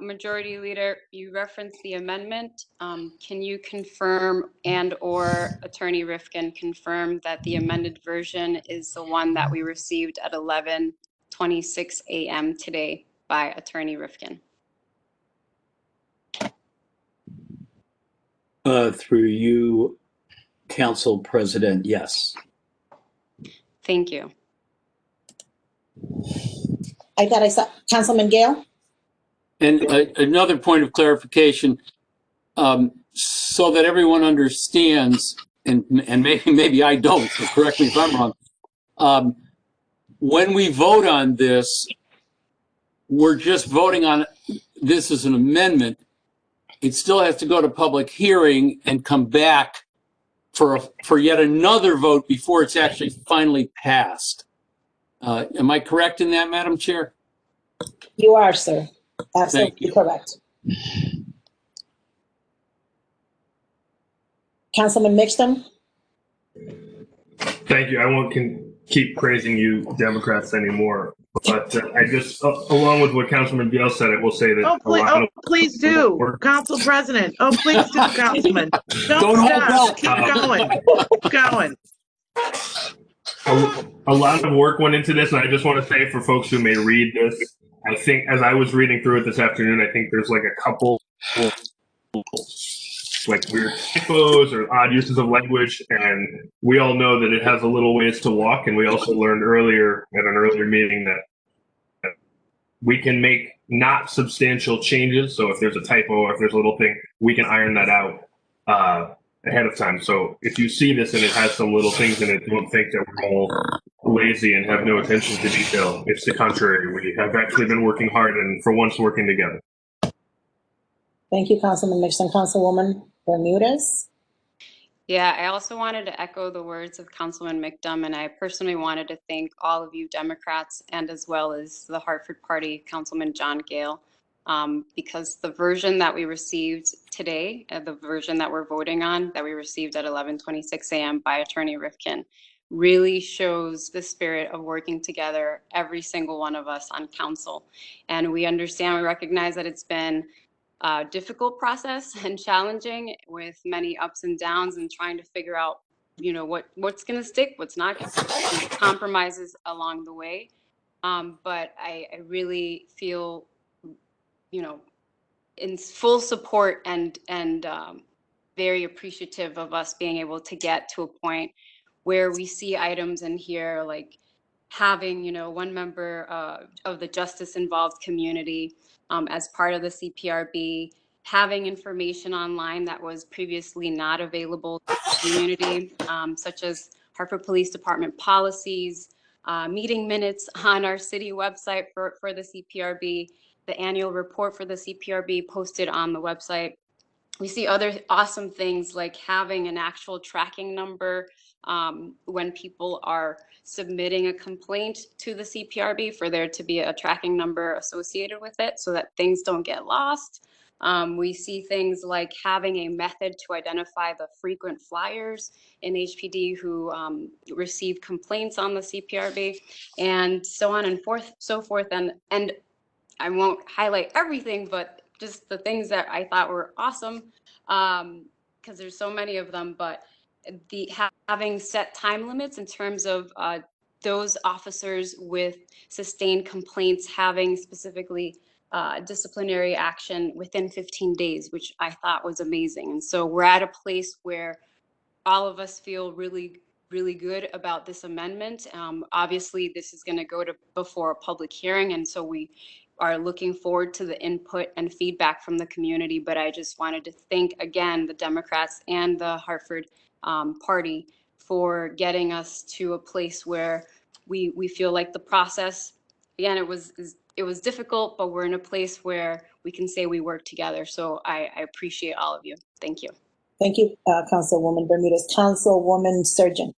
Majority Leader, you referenced the amendment. Can you confirm and/or Attorney Rifkin confirm that the amended version is the one that we received at 11:26 a.m. today by Attorney Rifkin? Through you, Council President, yes. Thank you. I thought I saw Councilman Gale. And another point of clarification, so that everyone understands, and maybe I don't, so correct me if I'm wrong. When we vote on this, we're just voting on this as an amendment. It still has to go to public hearing and come back for yet another vote before it's actually finally passed. Am I correct in that, Madam Chair? You are, sir. Absolutely correct. Councilman Mitchum. Thank you. I won't keep praising you Democrats anymore, but I just, along with what Councilman Gale said, I will say that Please do, Council President. Oh, please do, Councilman. Don't stop. Keep going. Keep going. A lot of work went into this, and I just want to say for folks who may read this, I think as I was reading through it this afternoon, I think there's like a couple like weird typos or odd uses of language, and we all know that it has a little ways to walk, and we also learned earlier at an earlier meeting that we can make not substantial changes. So if there's a typo or if there's a little thing, we can iron that out ahead of time. So if you see this and it has some little things in it, don't think that we're all lazy and have no attention to detail. It's the contrary. We have actually been working hard and for once working together. Thank you, Councilman Mitchum. Councilwoman Bermudez. Yeah, I also wanted to echo the words of Councilman McDum, and I personally wanted to thank all of you Democrats and as well as the Hartford Party, Councilman John Gale, because the version that we received today, the version that we're voting on, that we received at 11:26 a.m. by Attorney Rifkin, really shows the spirit of working together, every single one of us on council. And we understand, we recognize that it's been a difficult process and challenging with many ups and downs and trying to figure out, you know, what's going to stick, what's not going to stick, compromises along the way. But I really feel, you know, in full support and very appreciative of us being able to get to a point where we see items in here like having, you know, one member of the justice involved community as part of the CPRB, having information online that was previously not available to the community, such as Hartford Police Department policies, meeting minutes on our city website for the CPRB, the annual report for the CPRB posted on the website. We see other awesome things like having an actual tracking number when people are submitting a complaint to the CPRB, for there to be a tracking number associated with it so that things don't get lost. We see things like having a method to identify the frequent flyers in HPD who receive complaints on the CPRB, and so on and so forth. And I won't highlight everything, but just the things that I thought were awesome, because there's so many of them. But having set time limits in terms of those officers with sustained complaints having specifically disciplinary action within 15 days, which I thought was amazing. And so we're at a place where all of us feel really good about this amendment. Obviously, this is going to go before a public hearing, and so we are looking forward to the input and feedback from the community. But I just wanted to thank again the Democrats and the Hartford party for getting us to a place where we feel like the process, again, it was difficult, but we're in a place where we can say we work together. So I appreciate all of you. Thank you. Thank you, Councilwoman Bermudez. Councilwoman Surgeon.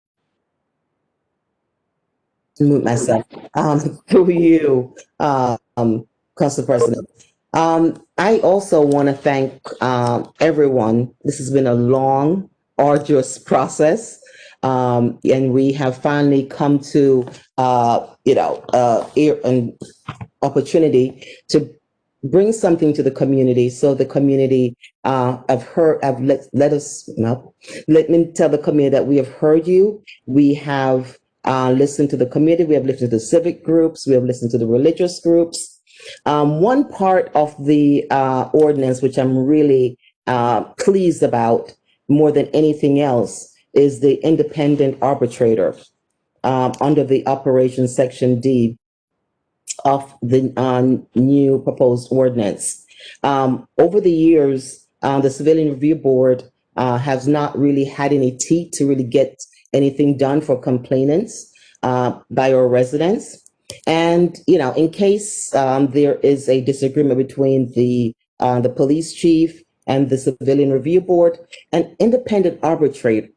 Mute myself. Through you, Council President. I also want to thank everyone. This has been a long, arduous process, and we have finally come to, an opportunity to bring something to the community. So the community let me tell the community that we have heard you. We have listened to the community. We have listened to the civic groups. We have listened to the religious groups. One part of the ordinance, which I'm really pleased about more than anything else, is the independent arbitrator under the Operations Section D of the new proposed ordinance. Over the years, the Civilian Review Board has not really had any teeth to really get anything done for complainants by our residents. And, in case there is a disagreement between the police chief and the Civilian Review Board, an independent arbitrator,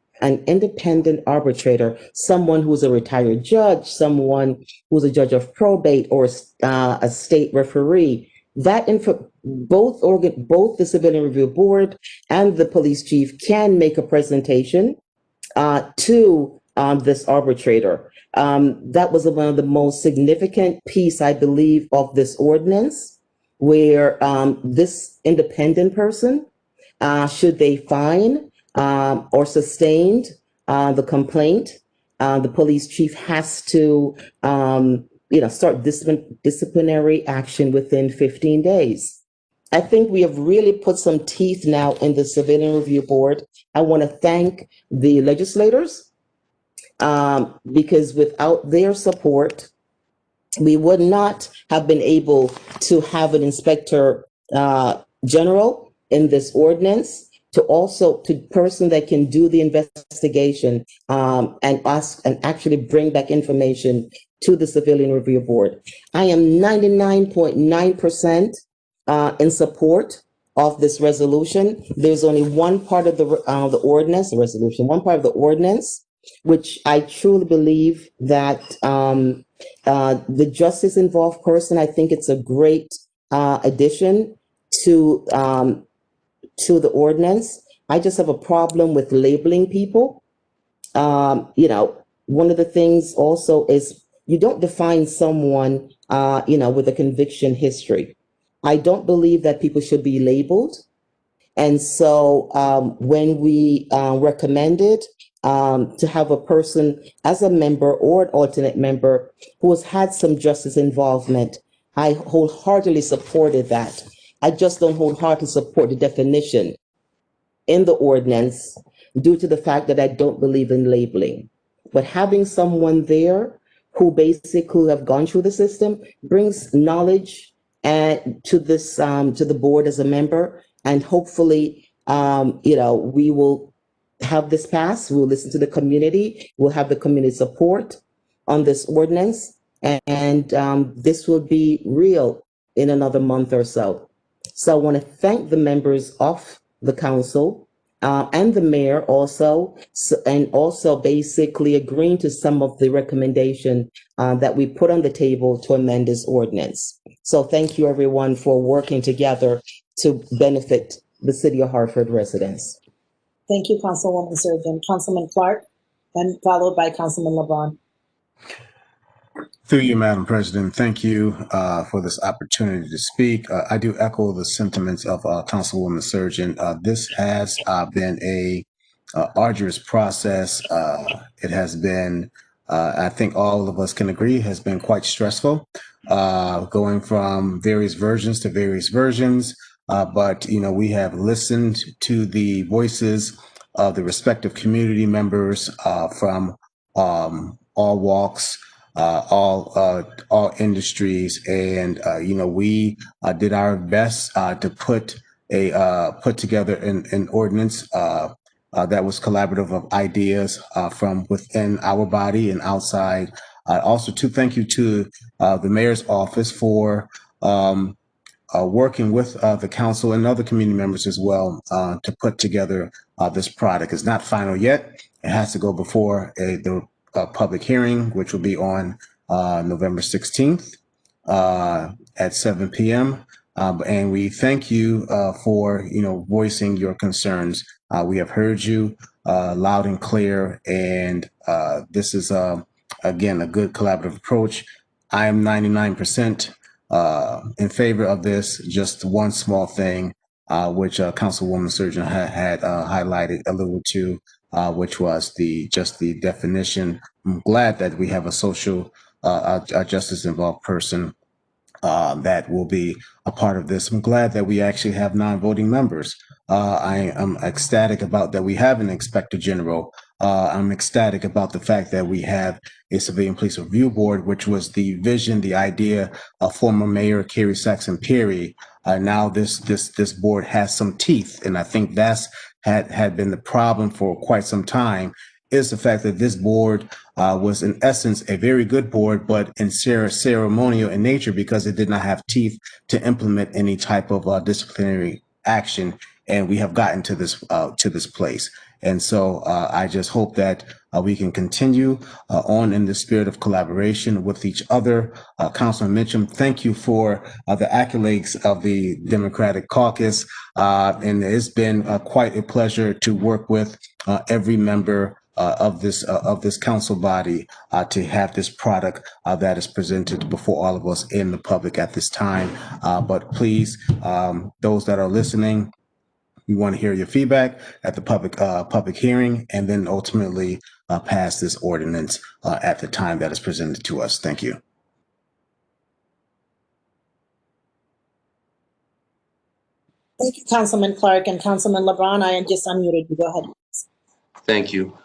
someone who's a retired judge, someone who's a judge of probate or a state referee, both the Civilian Review Board and the police chief can make a presentation to this arbitrator. That was one of the most significant piece, I believe, of this ordinance, where this independent person, should they find or sustained the complaint, the police chief has to, start disciplinary action within 15 days. I think we have really put some teeth now in the Civilian Review Board. I want to thank the legislators because without their support, we would not have been able to have an inspector general in this ordinance, to person that can do the investigation and actually bring back information to the Civilian Review Board. I am 99.9% in support of this resolution. There's only one part of the ordinance, the resolution, one part of the ordinance, which I truly believe that the justice involved person, I think it's a great addition to the ordinance. I just have a problem with labeling people. One of the things also is you don't define someone, with a conviction history. I don't believe that people should be labeled. And so when we recommended to have a person as a member or an alternate member who has had some justice involvement, I wholeheartedly supported that. I just don't wholeheartedly support the definition in the ordinance due to the fact that I don't believe in labeling. But having someone there who basically have gone through the system brings knowledge to this to the board as a member, and hopefully we will have this pass. We'll listen to the community. We'll have the community support, on this ordinance, and this will be real in another month or so. So I want to thank the members of the council and the mayor also, and also basically agreeing to some of the recommendation that we put on the table to amend this ordinance. So thank you everyone for working together to benefit the City of Hartford residents. Thank you, Councilwoman Surgeon. Councilman Clark, and followed by Councilman LeBron. Through you, Madam President, thank you for this opportunity to speak. I do echo the sentiments of Councilwoman Surgeon. This has been a arduous process. It has been, I think all of us can agree, has been quite stressful, going from various versions to various versions. But, you know, we have listened to the voices of the respective community members from all walks, all industries, and you know, we did our best to put together an ordinance that was collaborative of ideas from within our body and outside. Also, to thank you to the mayor's office for working with the council and other community members as well to put together this product. It's not final yet. It has to go before the public hearing, which will be on November 16th at 7 p.m. And we thank you for, you know, voicing your concerns. We have heard you loud and clear, and this is, again, a good collaborative approach. I am 99% in favor of this. Just one small thing, which Councilwoman Surgeon had highlighted a little too, which was the definition. I'm glad that we have a social justice involved person that will be a part of this. I'm glad that we actually have non-voting members. I am ecstatic about that we have an inspector general. I'm ecstatic about the fact that we have a civilian police review board, which was the vision, the idea of former Mayor Kerry Saxon Perry. Now this board has some teeth, and I think that's had been the problem for quite some time, is the fact that this board was in essence a very good board, but in ceremonial in nature because it did not have teeth to implement any type of disciplinary action. And we have gotten to this place. And so I just hope that we can continue on in the spirit of collaboration with each other. Councilman Mitchum, thank you for the accolades of the Democratic Caucus. And it's been quite a pleasure to work with every member of this council body to have this product that is presented before all of us in the public at this time. But please, those that are listening, we want to hear your feedback at the public hearing, and then ultimately pass this ordinance at the time that is presented to us. Thank you. Thank you, Councilman Clark, and Councilman LeBron. I am just unmuted. You go ahead. Thank you.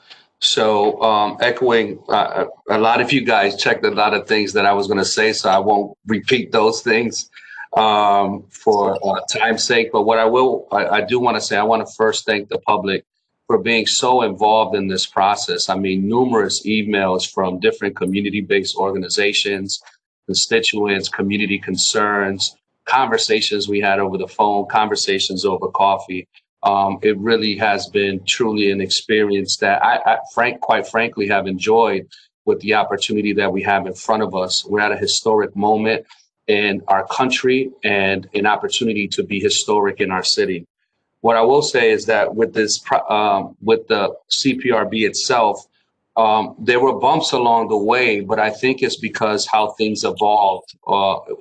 So echoing, a lot of you guys checked a lot of things that I was going to say, so I won't repeat those things for time's sake. But what I do want to say, I want to first thank the public for being so involved in this process. I mean, numerous emails from different community-based organizations, constituents, community concerns, conversations we had over the phone, conversations over coffee. It really has been truly an experience that I quite frankly have enjoyed with the opportunity that we have in front of us. We're at a historic moment in our country and an opportunity to be historic in our city. What I will say is that with this, with the CPRB itself, there were bumps along the way, but I think it's because how things evolved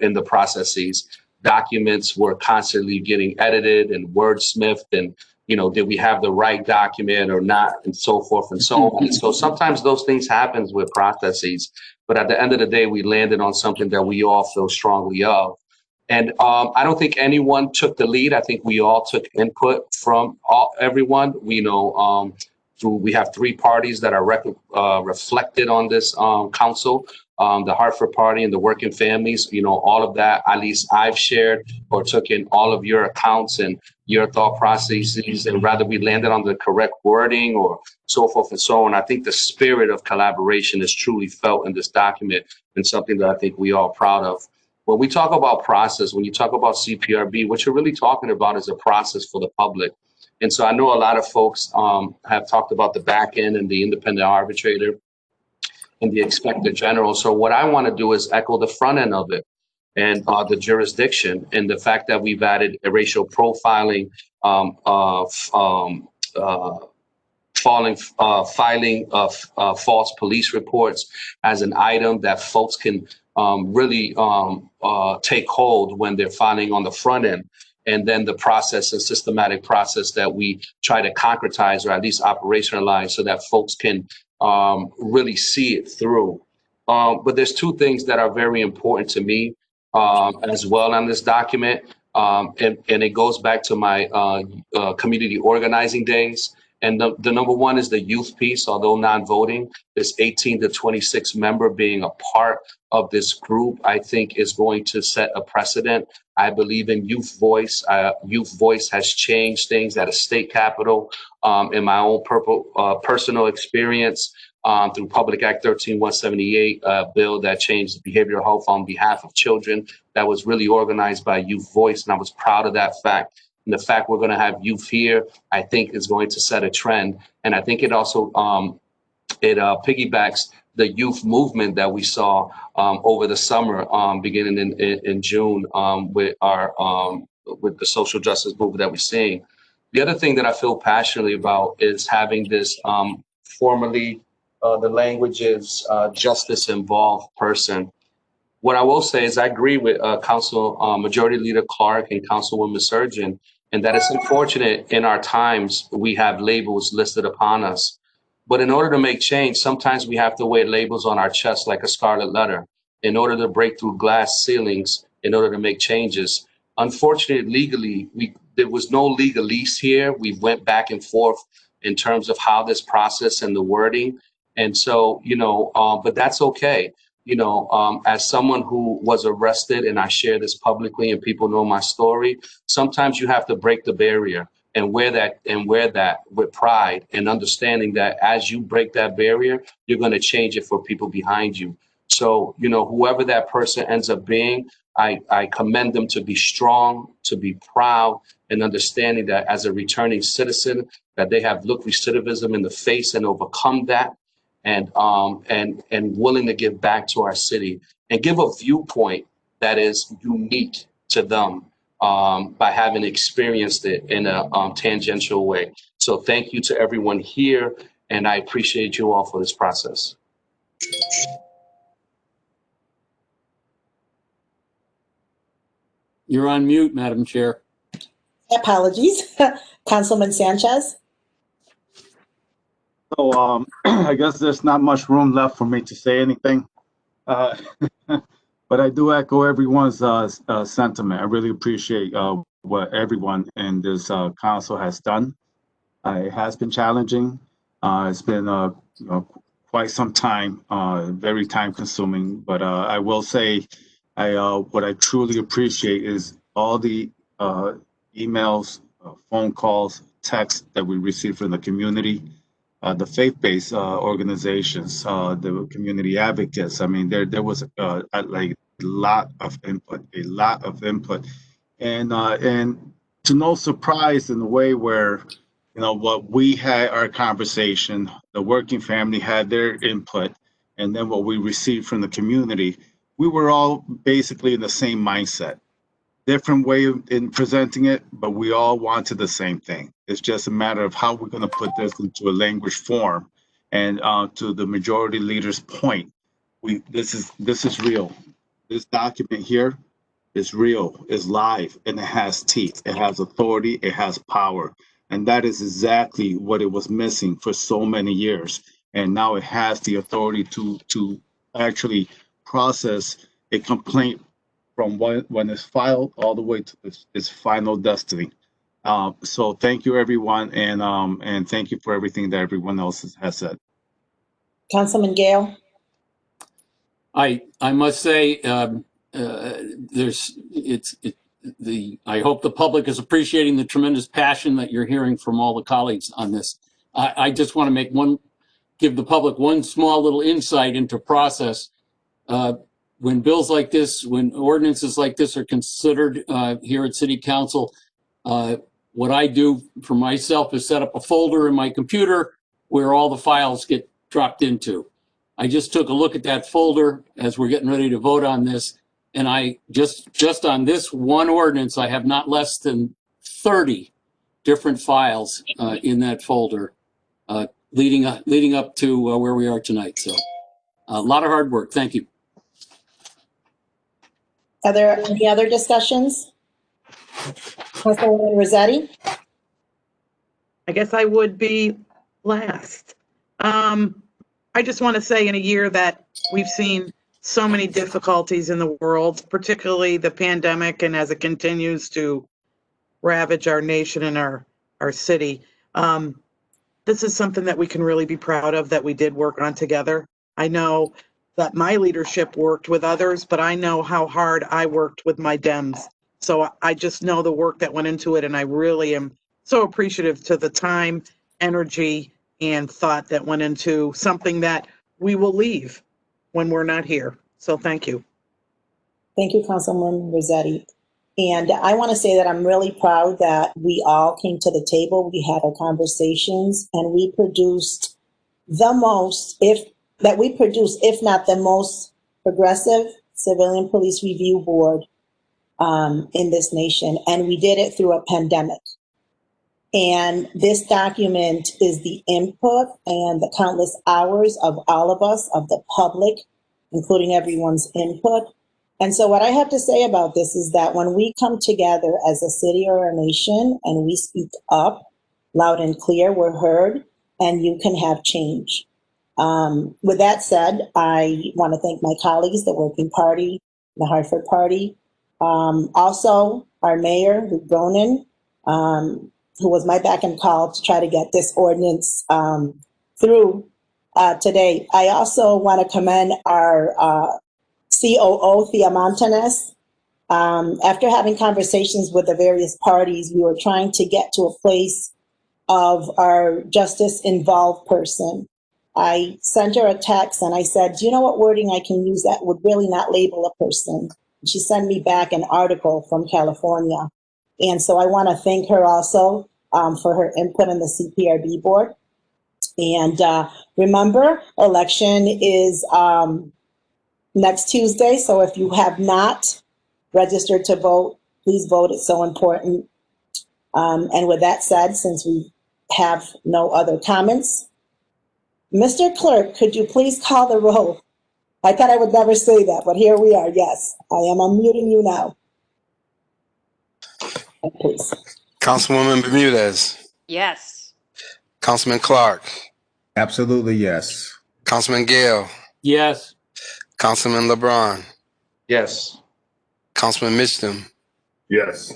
in the processes. Documents were constantly getting edited and wordsmithed, and, you know, did we have the right document or not, and so forth and so on. And so sometimes those things happen with processes, but at the end of the day, we landed on something that we all feel strongly of. And I don't think anyone took the lead. I think we all took input from everyone. We know we have three parties that are reflected on this council. The Hartford Party and the Working Families, you know, all of that, at least I've shared or took in all of your accounts. And your thought processes, and rather we landed on the correct wording or so forth and so on. I think the spirit of collaboration is truly felt in this document, and something that I think we are proud of. When we talk about process, when you talk about CPRB, what you're really talking about is a process for the public. And so I know a lot of folks have talked about the back end and the independent arbitrator and the inspector general. So what I want to do is echo the front end of it, and the jurisdiction, and the fact that we've added a racial profiling, filing of false police reports as an item that folks can really take hold when they're filing on the front end. And then the process, a systematic process that we try to concretize or at least operationalize so that folks can really see it through. But there's two things that are very important to me as well on this document. And it goes back to my community organizing days. And the number one is the youth piece. Although non-voting, this 18 to 26 member being a part of this group, I think is going to set a precedent. I believe in youth voice. Youth voice has changed things at a state capitol. In my own personal experience, through Public Act 13178, a bill that changed behavioral health on behalf of children, that was really organized by youth voice, and I was proud of that fact. And the fact we're going to have youth here, I think, is going to set a trend. And I think it also piggybacks the youth movement that we saw over the summer, beginning in June, with the social justice movement that we're seeing. The other thing that I feel passionately about is having this formally, the language is justice involved person. What I will say is I agree with Council Majority Leader Clark and Councilwoman Surgeon, and that it's unfortunate in our times we have labels listed upon us. But in order to make change, sometimes we have to wear labels on our chest like a scarlet letter in order to break through glass ceilings, in order to make changes. Unfortunately, legally, there was no legalese here. We went back and forth in terms of how this process and the wording. And so, but that's okay. As someone who was arrested, and I share this publicly and people know my story, sometimes you have to break the barrier and wear that with pride and understanding that as you break that barrier, you're going to change it for people behind you. So, whoever that person ends up being, I commend them to be strong, to be proud, and understanding that as a returning citizen, that they have looked recidivism in the face and overcome that. And willing to give back to our city and give a viewpoint that is unique to them by having experienced it in a tangential way. So thank you to everyone here, and I appreciate you all for this process. You're on mute, Madam Chair. Apologies. Councilman Sanchez? So I guess there's not much room left for me to say anything. But I do echo everyone's sentiment. I really appreciate what everyone in this council has done. It has been challenging. It's been quite some time, very time consuming. But I will say what I truly appreciate is all the emails, phone calls, texts that we receive from the community. The faith-based organizations, the community advocates. I mean, there was like a lot of input, and to no surprise in the way where, what we had our conversation, the working family had their input, and then what we received from the community, we were all basically in the same mindset. Different way in presenting it, but we all wanted the same thing. It's just a matter of how we're going to put this into a language form. And to the majority leader's point, this is real. This document here is real, is live, and it has teeth. It has authority. It has power, and that is exactly what it was missing for so many years. And now it has the authority to actually process a complaint from when it's filed all the way to its final destiny. So thank you, everyone, and thank you for everything that everyone else has said. Councilman Gale? I must say, I hope the public is appreciating the tremendous passion that you're hearing from all the colleagues on this. I just want to give the public one small little insight into process. When bills like this, when ordinances like this are considered here at City Council, what I do for myself is set up a folder in my computer where all the files get dropped into. I just took a look at that folder as we're getting ready to vote on this, and I just on this one ordinance, I have not less than 30 different files in that folder, leading up to where we are tonight. So a lot of hard work. Thank you. Are there any other discussions? Councilwoman Rossetti? I guess I would be last. I just want to say in a year that we've seen so many difficulties in the world, particularly the pandemic, and as it continues to ravage our nation and our city, this is something that we can really be proud of that we did work on together. I know that my leadership worked with others, but I know how hard I worked with my Dems. So I just know the work that went into it, and I really am so appreciative to the time, energy, and thought that went into something that we will leave when we're not here. So thank you. Thank you, Councilwoman Rossetti. And I want to say that I'm really proud that we all came to the table, we had our conversations, and we produced the most, if not the most progressive civilian police review board in this nation. And we did it through a pandemic. And this document is the input and the countless hours of all of us, of the public, including everyone's input. And so what I have to say about this is that when we come together as a city or a nation and we speak up loud and clear, we're heard, and you can have change. With that said, I want to thank my colleagues, the Working Party, the Hartford Party, also our mayor, Luke Bronin, who was my back and call to try to get this ordinance through today. I also want to commend our COO, Thea Montanez. After having conversations with the various parties, we were trying to get to a place of our justice-involved person. I sent her a text and I said, do you know what wording I can use that would really not label a person? She sent me back an article from California. And so I want to thank her also for her input in the CPRB board. And remember, election is next Tuesday. So if you have not registered to vote, please vote. It's so important. And with that said, since we have no other comments, Mr. Clerk, could you please call the roll? I thought I would never say that, but here we are. Yes, I am unmuting you now. Please. Councilwoman Bermudez. Yes. Councilman Clark. Absolutely, yes. Councilman Gale. Yes. Councilman LeBron. Yes. Councilman Mitchum. Yes.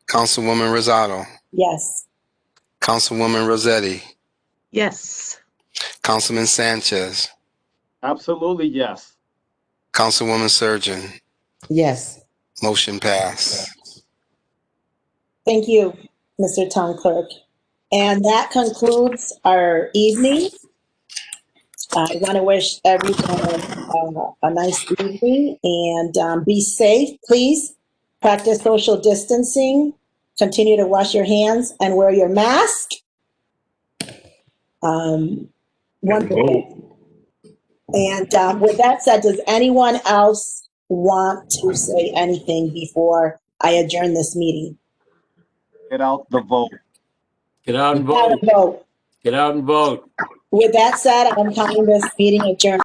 Councilwoman Rosado. Yes. Councilwoman Rossetti. Yes. Councilman Sanchez. Absolutely, yes. Councilwoman Surgeon. Yes. Motion passed. Thank you, Mr. Town Clerk. And that concludes our evening. I want to wish everyone a nice evening and be safe. Please practice social distancing. Continue to wash your hands and wear your mask. Wonderful. And with that said, does anyone else want to say anything before I adjourn this meeting? Get out the vote. Get out and Get out vote. and vote. Get out and vote. With that said, I'm calling this meeting adjourned.